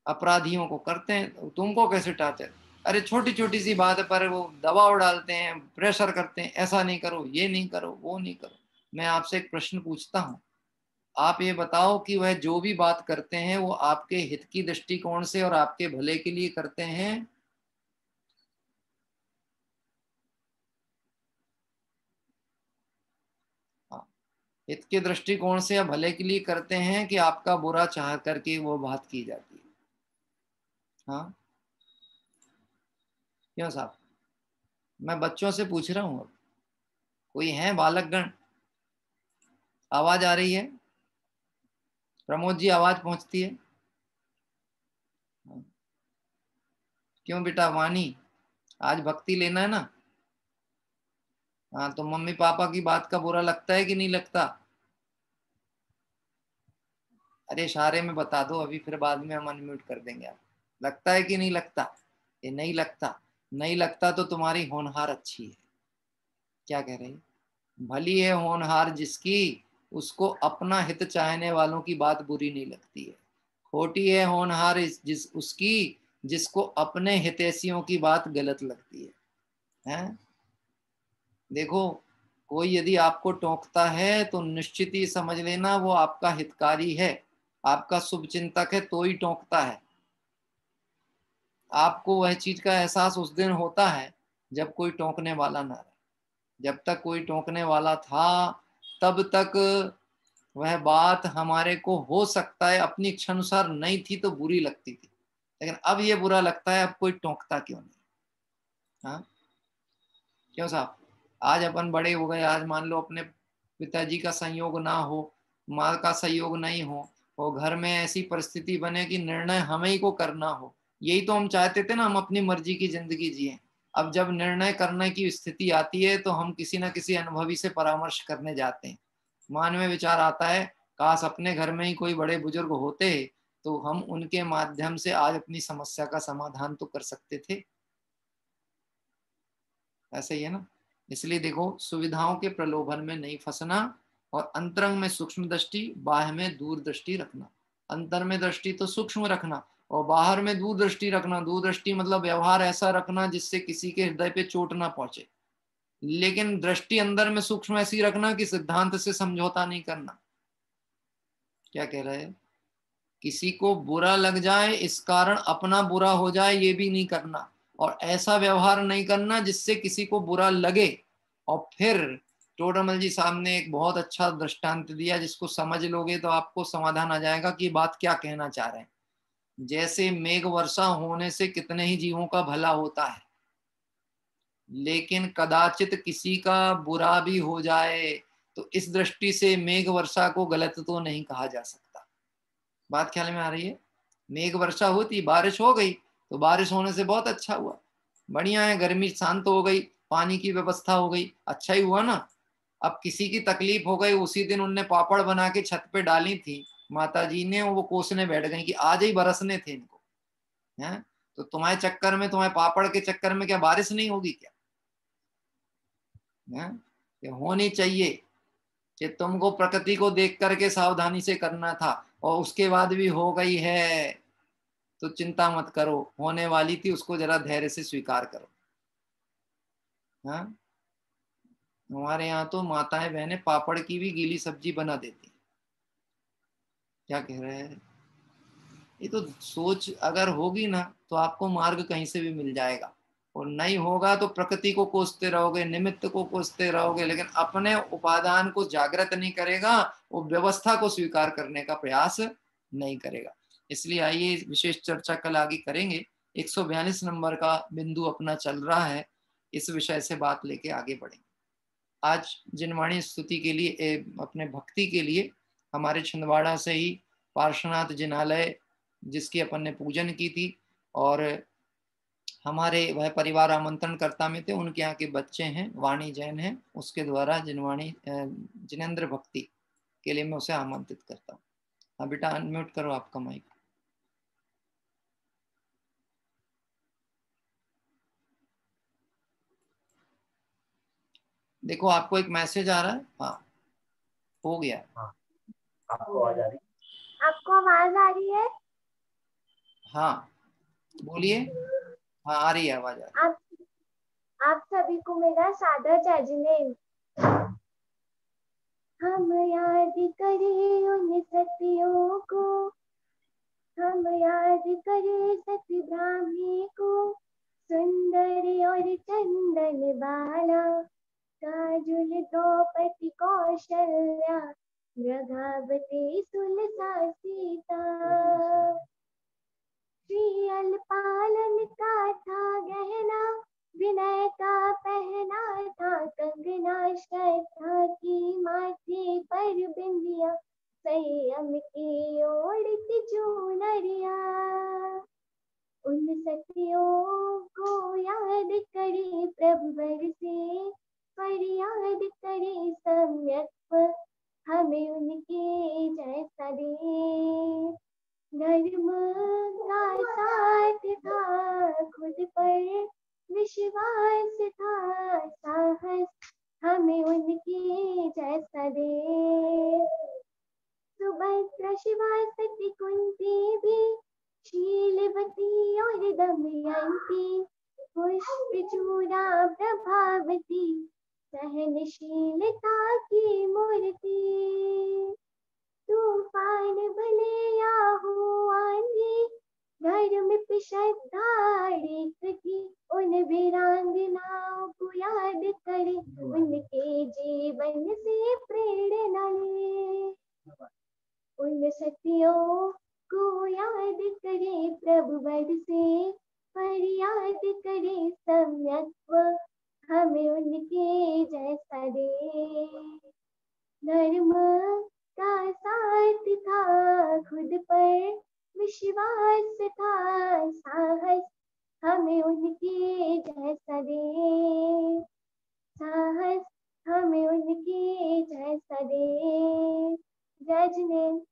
अपराधियों को करते हैं, तुमको कैसे टॉर्चर? अरे छोटी छोटी सी बात पर वो दबाव डालते हैं, प्रेशर करते हैं, ऐसा नहीं करो, ये नहीं करो, वो नहीं करो। मैं आपसे एक प्रश्न पूछता हूँ, आप ये बताओ कि वह जो भी बात करते हैं वो आपके हित की दृष्टिकोण से और आपके भले के लिए करते हैं? हाँ, हित के दृष्टिकोण से या भले के लिए करते हैं, कि आपका बुरा चाह करके वो बात की जाती है? हाँ, क्यों साहब? मैं बच्चों से पूछ रहा हूँ, अब कोई है बालकगण? आवाज आ रही है? प्रमोद जी, आवाज पहुंचती है? क्यों बेटा वानी, आज भक्ति लेना है ना? हाँ, तो मम्मी पापा की बात का बुरा लगता है कि नहीं लगता? अरे इशारे में बता दो, अभी फिर बाद में हम अनम्यूट कर देंगे। आप लगता है कि नहीं लगता? ये नहीं लगता, नहीं लगता तो तुम्हारी होनहार अच्छी है। क्या कह रही? भली है होनहार जिसकी, उसको अपना हित चाहने वालों की बात बुरी नहीं लगती है। खोटी है होनहार जिस उसकी, जिसको अपने हितैषियों की बात गलत लगती है। हैं? देखो, कोई यदि आपको टोकता है तो निश्चित ही समझ लेना वो आपका हितकारी है, आपका शुभचिंतक है, तो ही टोकता है। आपको वह चीज का एहसास उस दिन होता है जब कोई टोकने वाला ना रहे। जब तक कोई टोकने वाला था तब तक वह बात हमारे को हो सकता है अपनी इच्छा अनुसार नहीं थी तो बुरी लगती थी, लेकिन अब ये बुरा लगता है अब कोई टोकता क्यों नहीं। हाँ, क्यों साहब? आज अपन बड़े हो गए, आज मान लो अपने पिताजी का संयोग ना हो, माँ का सहयोग नहीं हो, और घर में ऐसी परिस्थिति बने कि निर्णय हमें ही को करना हो। यही तो हम चाहते थे ना, हम अपनी मर्जी की जिंदगी जिए। अब जब निर्णय करने की स्थिति आती है तो हम किसी न किसी अनुभवी से परामर्श करने जाते हैं। मन में विचार आता है, काश अपने घर में ही कोई बड़े बुजुर्ग होते तो हम उनके माध्यम से आज अपनी समस्या का समाधान तो कर सकते थे। ऐसे ही है ना। इसलिए देखो, सुविधाओं के प्रलोभन में नहीं फंसना और अंतरंग में सूक्ष्म दृष्टि, बाह्य में दूरदृष्टि रखना। अंतर में दृष्टि तो सूक्ष्म रखना और बाहर में दूरदृष्टि रखना। दूरदृष्टि मतलब व्यवहार ऐसा रखना जिससे किसी के हृदय पे चोट ना पहुंचे, लेकिन दृष्टि अंदर में सूक्ष्म ऐसी रखना कि सिद्धांत से समझौता नहीं करना। क्या कह रहे हैं? किसी को बुरा लग जाए इस कारण अपना बुरा हो जाए, ये भी नहीं करना। और ऐसा व्यवहार नहीं करना जिससे किसी को बुरा लगे। और फिर टोडरमल जी साहब ने एक बहुत अच्छा दृष्टांत दिया, जिसको समझ लोगे तो आपको समाधान आ जाएगा कि बात क्या कहना चाह रहे हैं। जैसे मेघ वर्षा होने से कितने ही जीवों का भला होता है, लेकिन कदाचित किसी का बुरा भी हो जाए, तो इस दृष्टि से मेघ वर्षा को गलत तो नहीं कहा जा सकता। बात ख्याल में आ रही है? मेघ वर्षा होती, बारिश हो गई, तो बारिश होने से बहुत अच्छा हुआ, बढ़िया है, गर्मी शांत हो गई, पानी की व्यवस्था हो गई, अच्छा ही हुआ ना। अब किसी की तकलीफ हो गई, उसी दिन उनने पापड़ बना के छत पे डाली थी माता जी ने, वो कोसने बैठ गई कि आज ही बरसने थे इनको, हैं? तो तुम्हारे चक्कर में, तुम्हारे पापड़ के चक्कर में क्या बारिश नहीं होगी क्या? हैं? ये होनी चाहिए कि तुमको प्रकृति को देख करके सावधानी से करना था, और उसके बाद भी हो गई है तो चिंता मत करो, होने वाली थी, उसको जरा धैर्य से स्वीकार करो। हाँ, हमारे यहाँ तो माताएं बहनें पापड़ की भी गीली सब्जी बना देती। क्या कह रहे हैं? ये तो सोच अगर होगी ना तो आपको मार्ग कहीं से भी मिल जाएगा, और नहीं होगा तो प्रकृति को कोसते रहोगे, निमित्त को कोसते रहोगे, लेकिन अपने उपादान को जागृत नहीं करेगा, वो व्यवस्था को स्वीकार करने का प्रयास नहीं करेगा। इसलिए आइए विशेष चर्चा कल आगे करेंगे। 142 नंबर का बिंदु अपना चल रहा है, इस विषय से बात लेके आगे बढ़ेंगे। आज जिनवाणी स्तुति के लिए, अपने भक्ति के लिए, हमारे छिंदवाड़ा से ही पार्श्वनाथ जिनालय जिसकी अपन ने पूजन की थी, और हमारे वह परिवार आमंत्रणकर्ता में थे, उनके यहाँ के बच्चे हैं, वाणी जैन है, उसके द्वारा जिनवाणी जिनेंद्र भक्ति के लिए मैं उसे आमंत्रित करता हूँ। हाँ बेटा, अनम्यूट करो आपका माइक। देखो आपको एक मैसेज आ रहा है। हाँ, हो गया। हाँ, आपको आवाज आ रही है? आपको आवाज आ रही है? हाँ बोलिए। हाँ आ रही है आवाज, आ रही है। आप सभी को मेरा सादर जय जिनेंद्र। हम याद करें उन सतियों को, हम याद करें सती ब्राह्मी को, सुंदर और चंदन बाला, काजुल द्रौपदी कौशल्या, मृगावती सुलसा सीता। श्री अल्पालन का था गहना, विनय का पहना था कंगना, श्रद्धा की माथे पर बिंदिया, संयम की ओढ़ती चुनरिया। उन सतियों को याद करे प्रभु बरसे, फरियाद करे सम्यक, हमें उनके जैसा दे। धर्म का साथ था, खुद पर विश्वास था, साहस हमें उनके जैसा दे। सुभद्रा शिवा सती कुंती भी, शीलवती और दमयंती, पुष्पचूड़ा प्रभावती, सहनशीलता की मूर्ति। तूफान भले या हो आंधी, धर्म पे श्रद्धा अड़िग थी, उन वीरांगनाओं को याद करे, उनके जीवन से प्रेरणा ले। उन सतियों को याद करे प्रभु बरसे, फरियाद करे सम्यक, हमें उनके जैसा दे। धर्म का साथ था, विश्वास था साहस हमें उनके जैसा दे, साहस हमें उनके जैसा दे। जय जिनेंद्र।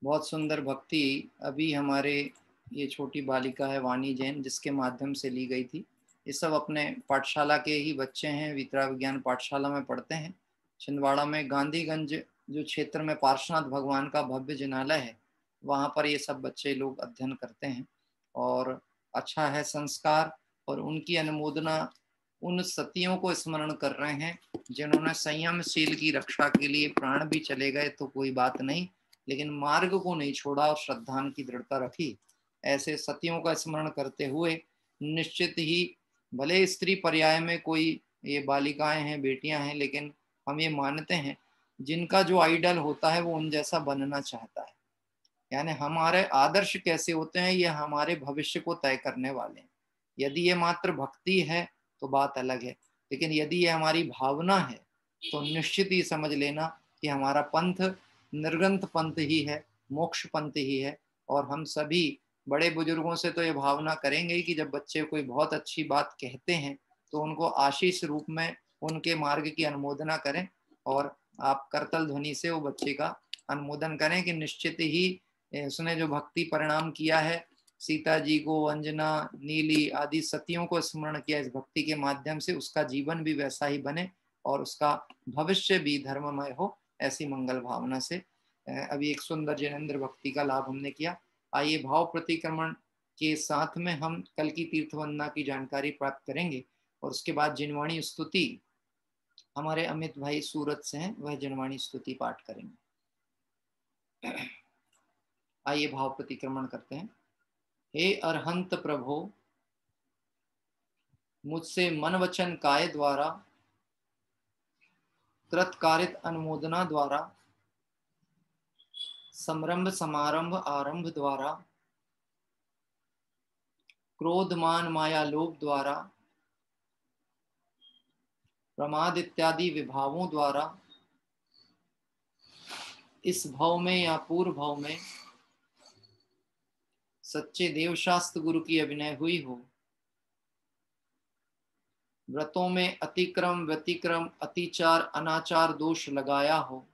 बहुत सुंदर भक्ति अभी हमारे ये छोटी बालिका है वाणी जैन, जिसके माध्यम से ली गई थी। ये सब अपने पाठशाला के ही बच्चे हैं, वितरा विज्ञान पाठशाला में पढ़ते हैं छिंदवाड़ा में। गांधीगंज जो क्षेत्र में पार्श्वनाथ भगवान का भव्य जिनालय है, वहाँ पर ये सब बच्चे लोग अध्ययन करते हैं। और अच्छा है संस्कार, और उनकी अनुमोदना उन सतियों को स्मरण कर रहे हैं जिन्होंने संयमशील की रक्षा के लिए प्राण भी चले गए तो कोई बात नहीं, लेकिन मार्ग को नहीं छोड़ा और श्रद्धान की दृढ़ता रखी। ऐसे सतियों का स्मरण करते हुए निश्चित ही, भले स्त्री पर्याय में कोई ये बालिकाएं हैं, बेटियां हैं, लेकिन हम ये मानते हैं जिनका जो आइडल होता है वो उन जैसा बनना चाहता है। यानी हमारे आदर्श कैसे होते हैं ये हमारे भविष्य को तय करने वाले हैं। यदि ये मात्र भक्ति है तो बात अलग है, लेकिन यदि ये हमारी भावना है तो निश्चित ही समझ लेना कि हमारा पंथ निर्ग्रंथ पंथ ही है, मोक्ष पंथ ही है। और हम सभी बड़े बुजुर्गों से तो ये भावना करेंगे कि जब बच्चे कोई बहुत अच्छी बात कहते हैं तो उनको आशीष रूप में उनके मार्ग की अनुमोदना करें, और आप करतल ध्वनि से वो बच्चे का अनुमोदन करें कि निश्चित ही उसने जो भक्ति परिणाम किया है, सीता जी को, अंजना, नीली आदि सतियों को स्मरण किया इस भक्ति के माध्यम से, उसका जीवन भी वैसा ही बने और उसका भविष्य भी धर्ममय हो, ऐसी मंगल भावना से अभी एक सुंदर जैनेन्द्र भक्ति का लाभ हमने किया। आइए भाव प्रतिक्रमण के साथ में हम कल की तीर्थ वंदना की जानकारी प्राप्त करेंगे, और उसके बाद जिनवाणी स्तुति हमारे अमित भाई सूरत से हैं, वह जिनवाणी स्तुति पाठ करेंगे। आइए भाव प्रतिक्रमण करते हैं। हे अरहंत प्रभो, मुझसे मन वचन काय द्वारा कृतकारित अनुमोदना द्वारा समरंभ समारंभ आरंभ द्वारा क्रोध मान माया लोभ द्वारा प्रमाद इत्यादि विभावों द्वारा इस भव में या पूर्व भव में सच्चे देवशास्त्र गुरु की अभिनय हुई हो, व्रतों में अतिक्रम व्यतिक्रम अतिचार अनाचार दोष लगाया हो,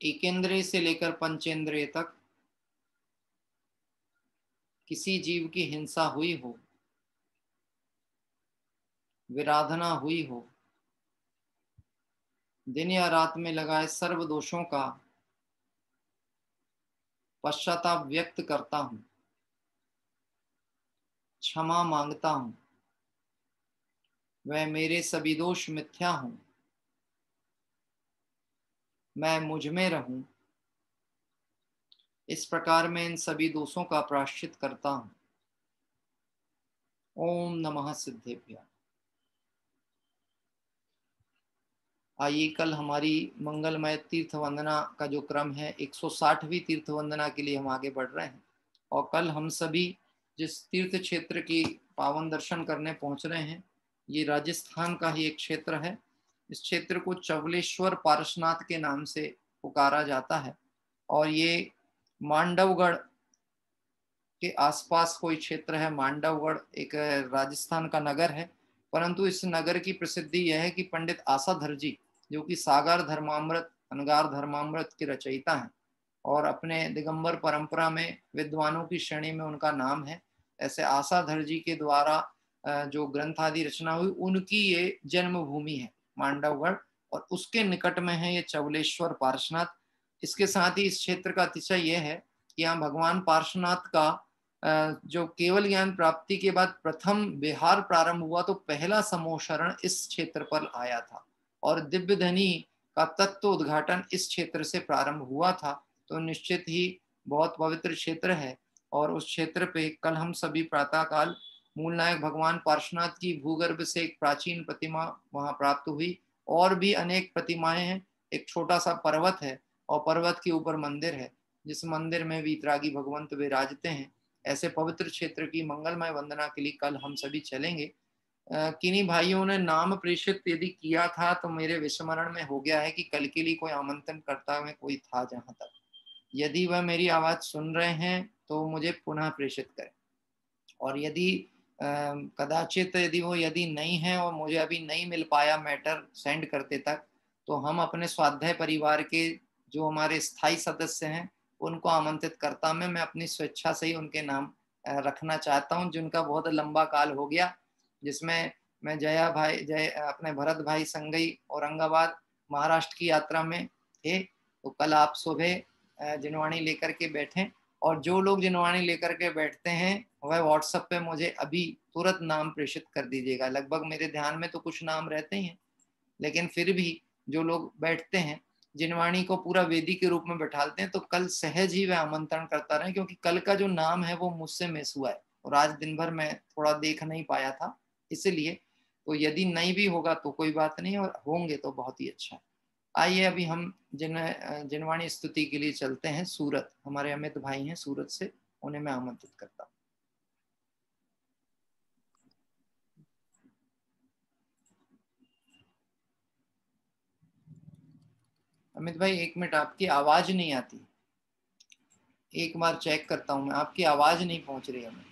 एकेंद्रिय से लेकर पंचेंद्रिय तक किसी जीव की हिंसा हुई हो, विराधना हुई हो, दिन या रात में लगाए सर्व दोषों का पश्चाताप व्यक्त करता हूं, क्षमा मांगता हूं। वह मेरे सभी दोष मिथ्या हूं, मैं मुझ में रहूं, इस प्रकार मैं इन सभी दोषों का प्रायश्चित करता हूं। ओम नमः सिद्धेभ्यः। आइए कल हमारी मंगलमय तीर्थ वंदना का जो क्रम है 160वीं तीर्थ वंदना के लिए हम आगे बढ़ रहे हैं, और कल हम सभी जिस तीर्थ क्षेत्र की पावन दर्शन करने पहुंच रहे हैं, ये राजस्थान का ही एक क्षेत्र है। इस क्षेत्र को चवलेश्वर पारसनाथ के नाम से पुकारा जाता है, और ये मांडवगढ़ के आसपास कोई क्षेत्र है। मांडवगढ़ एक राजस्थान का नगर है, परंतु इस नगर की प्रसिद्धि यह है कि पंडित आसाधर जी, जो कि सागर धर्मामृत, अनगार धर्मामृत के रचयिता हैं, और अपने दिगंबर परंपरा में विद्वानों की श्रेणी में उनका नाम है। ऐसे आसाधर जी के द्वारा जो ग्रंथ आदि रचना हुई, उनकी ये जन्मभूमि है मांडवगढ़, और उसके निकट में है ये चवलेश्वर पार्श्वनाथ। इसके साथ ही इस क्षेत्र का अतिशय यह है कि यहाँ भगवान पार्श्वनाथ का जो केवल ज्ञान प्राप्ति के बाद प्रथम विहार प्रारंभ हुआ, तो पहला समोशरण इस क्षेत्र पर आया था, और दिव्य धनी का तत्व उद्घाटन इस क्षेत्र से प्रारंभ हुआ था। तो निश्चित ही बहुत पवित्र क्षेत्र है, और उस क्षेत्र पे कल हम सभी प्रातःकाल मूल नायक भगवान पार्श्वनाथ की भूगर्भ से एक प्राचीन प्रतिमा वहां प्राप्त हुई, और भी अनेक प्रतिमाएं हैं। एक छोटा सा पर्वत है, और पर्वत के ऊपर मंदिर है, जिस मंदिर में वीतरागी भगवंत विराजते हैं। ऐसे पवित्र क्षेत्र की मंगलमय वंदना के लिए कल हम सभी चलेंगे। किन्हीं भाइयों ने नाम प्रेषित यदि किया था तो मेरे विस्मरण में हो गया है कि कल के लिए कोई आमंत्रण करता में कोई था। जहां तक यदि वह मेरी आवाज सुन रहे हैं तो मुझे पुनः प्रेषित करें, और यदि कदाचित यदि नहीं है और मुझे अभी नहीं मिल पाया मैटर सेंड करते तक, तो हम अपने स्वाध्याय परिवार के जो हमारे स्थायी सदस्य हैं उनको आमंत्रित करता मैं अपनी स्वेच्छा से ही उनके नाम रखना चाहता हूं, जिनका बहुत लंबा काल हो गया, जिसमें मैं अपने भरत भाई संगई औरंगाबाद महाराष्ट्र की यात्रा में थे। तो कल आप सुबह जिनवाणी लेकर के बैठें, और जो लोग जिनवाणी लेकर के बैठते हैं वह व्हाट्सएप पे मुझे अभी तुरंत नाम प्रेषित कर दीजिएगा। लगभग मेरे ध्यान में तो कुछ नाम रहते ही हैं, लेकिन फिर भी जो लोग बैठते हैं जिनवाणी को पूरा वेदी के रूप में बैठाते हैं, तो कल सहज ही वह आमंत्रण करता रहे, क्योंकि कल का जो नाम है वो मुझसे मिस हुआ है और आज दिन भर मैं थोड़ा देख नहीं पाया था, इसलिए। तो यदि नहीं भी होगा तो कोई बात नहीं, और होंगे तो बहुत ही अच्छा है। आइए अभी हम जिनवाणी स्तुति के लिए चलते हैं सूरत। हमारे अमित भाई हैं सूरत से, उन्हें मैं आमंत्रित करता हूँ। अमित भाई एक मिनट, आपकी आवाज नहीं आती, एक बार चेक करता हूं मैं, आपकी आवाज नहीं पहुंच रही हमें।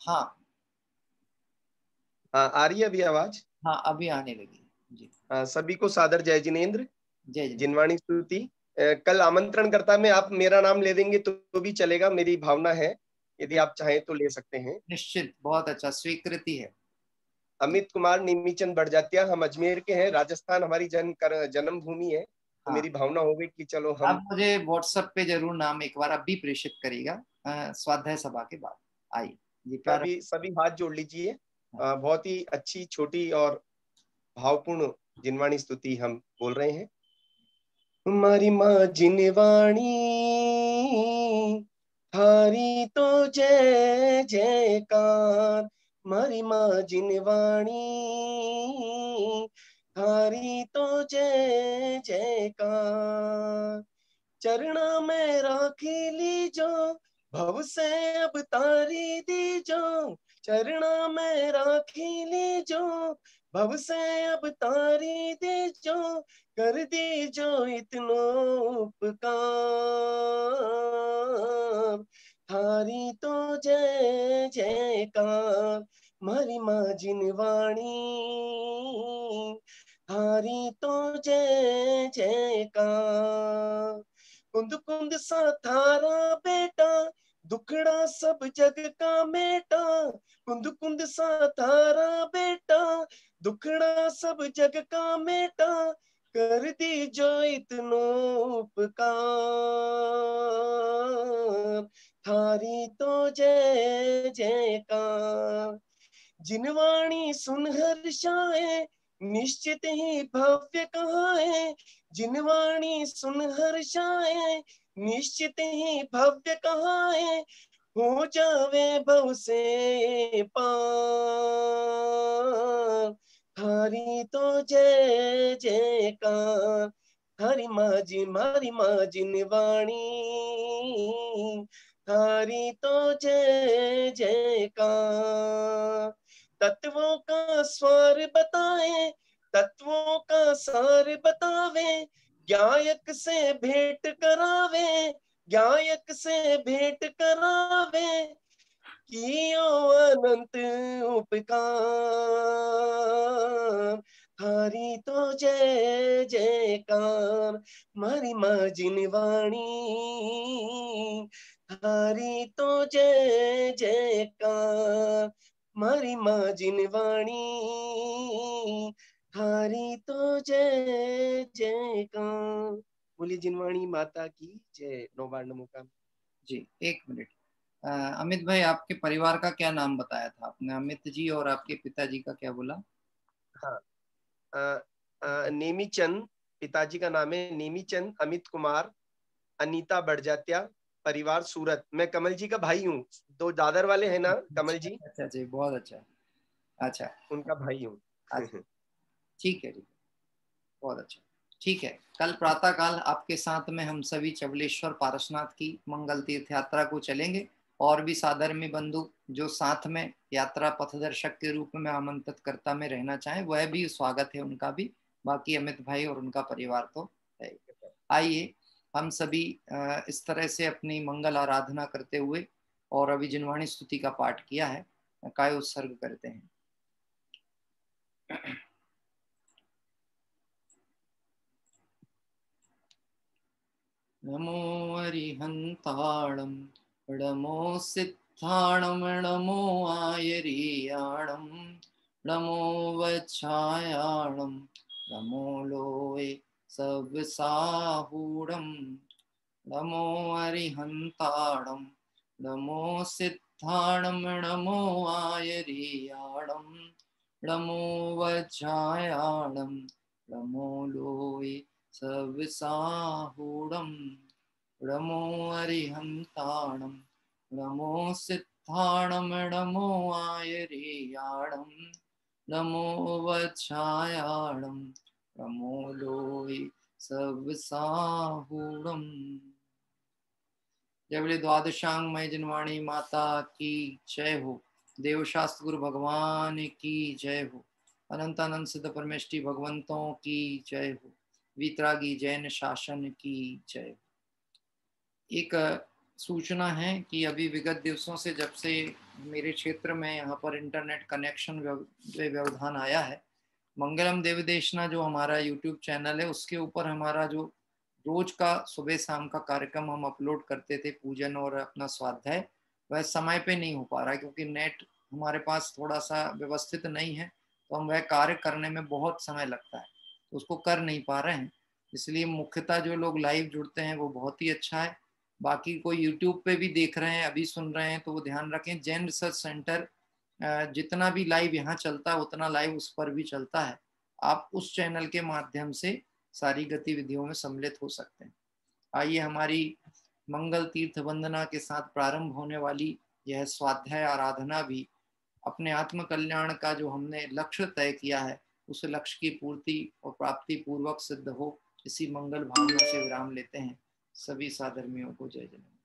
हाँ आ रही है अभी आवाज? हाँ अभी आने लगी जी। सभी को सादर जय जिनेन्द्र, जय जय। जिनवाणी स्तुति। कल आमंत्रण करता में आप मेरा नाम ले देंगे तो भी चलेगा, मेरी भावना है, यदि आप चाहें तो ले सकते हैं। निश्चित, बहुत अच्छा, स्वीकृति है। अमित कुमार निमीचंद बढ़जात्या, हम अजमेर के हैं, राजस्थान हमारी जन्म भूमि है। तो हाँ। मेरी भावना हो गई कि चलो हम। आप मुझे व्हाट्सएप पे जरूर नाम एक बार अभी प्रेषित करिएगा स्वाध्याय सभा के बाद। आइए जी, प्यारा। सभी हाथ जोड़ लीजिए। बहुत ही अच्छी, छोटी और भावपूर्ण जिनवाणी स्तुति हम बोल रहे हैं। हमारी माँ जिनवाणी थारी तो जय जयकार, हमारी माँ जिनवाणी थारी तो जय जयकार। चरणा में राखी लीजो, भव से अब तारी दीजो, चरणा में राखी लीजो, भव से अब तारी दीजो, कर दीजो इतनो उपकार, थारी तो जय जयकार, मारी माँ जिनवाणी थारी तो जय जयकार। कुंद कुंद सा थारा बेटा, दुखड़ा सब जग का मेटा, कुंद कुंद सा थारा बेटा, दुखड़ा सब जग का मेटा, कर दी जो इतनो उपकार, थारी तो जय जयकार। जिनवाणी सुन हर्षाए, निश्चित ही भव्य कहाए, जिनवाणी सुन हर्षाए, निश्चित ही भव्य कहाए, हो जावे भव से पार, थारी तो जय जयकार, हरि मारी माँ जिनवाणी थारी तो जय जयकार। तत्वों का स्वार बताए, तत्वों का सार बतावे, गायक से भेंट करावे, गायक से भेंट करावे, कियो अनंत उपकार, थारी तो जय जयकार, मारी माँ जिनवाणी थारी तो जय जयकार, मारी माँ जिनवाणी थारी तो जय जयकार। बोलिए जिनवाणी माता की जय। 9 बार नमो का जी। एक मिनट, अमित भाई आपके परिवार का क्या नाम बताया था आपने? अमित जी और आपके पिताजी का क्या बोला? हाँ, नेमीचंद पिताजी का नाम है, नेमीचंद अमित कुमार, अनीता बढ़जात्या, परिवार सूरत। मैं कमल जी का भाई हूँ, 2 दादर वाले हैं ना कमल जी। अच्छा जी, बहुत अच्छा। अच्छा, उनका भाई हूँ। अच्छा, ठीक है, बहुत अच्छा। ठीक है, कल प्रातःकाल आपके साथ में हम सभी चबलेश्वर पारसनाथ की मंगल तीर्थ यात्रा को चलेंगे। और भी साधर्मी बंधु जो साथ में यात्रा पथदर्शक के रूप में आमंत्रित कर्ता में रहना चाहें वह भी स्वागत है उनका भी। बाकी अमित भाई और उनका परिवार तो है। आइए हम सभी इस तरह से अपनी मंगल आराधना करते हुए और अभी जिनवाणी स्तुति का पाठ किया है, काय उत्सर्ग करते हैं। नमो अरिहंताणं नमो सिद्धाणं नमो आयरियाणं नमो वच्छायाणं नमो लोये सवसाहूणं नमो अरिहंताणं नमो सिद्धाणं नमो आयरियाणं नमो वच्छायाणं नमो लोये सविसाहूढं नमो अरिहंताणं नमो सिद्धाणं नमो आयरियाणं नमो वच्छायाणं नमो लोये सविसाहूढं। जय बोले द्वादशांगमय जिनवाणी माता की जय हो। देवशास्त्र गुरु भगवान की जय हो। अनंत अनंत सिद्ध परमेष्टि भगवंतों की जय हो। वीतरागी जैन शासन की जय। एक सूचना है कि अभी विगत दिवसों से जब से मेरे क्षेत्र में यहाँ पर इंटरनेट कनेक्शन व्यवधान आया है, मंगलम देवदेशना जो हमारा यूट्यूब चैनल है उसके ऊपर हमारा जो रोज का सुबह शाम का कार्यक्रम हम अपलोड करते थे, पूजन और अपना स्वाध्याय, वह समय पे नहीं हो पा रहा है क्योंकि नेट हमारे पास थोड़ा सा व्यवस्थित नहीं है, तो हम वह कार्य करने में बहुत समय लगता है, तो उसको कर नहीं पा रहे हैं। इसलिए मुख्यतः जो लोग लाइव जुड़ते हैं वो बहुत ही अच्छा है। बाकी कोई यूट्यूब पे भी देख रहे हैं, अभी सुन रहे हैं, तो वो ध्यान रखें जैन रिसर्च सेंटर जितना भी लाइव यहाँ चलता है उतना लाइव उस पर भी चलता है। आप उस चैनल के माध्यम से सारी गतिविधियों में सम्मिलित हो सकते हैं। आइए हमारी मंगल तीर्थ वंदना के साथ प्रारंभ होने वाली यह स्वाध्याय आराधना भी अपने आत्म कल्याण का जो हमने लक्ष्य तय किया है उस लक्ष्य की पूर्ति और प्राप्ति पूर्वक सिद्ध हो, इसी मंगल भावना से विराम लेते हैं। सभी साधर्मियों को जय जय।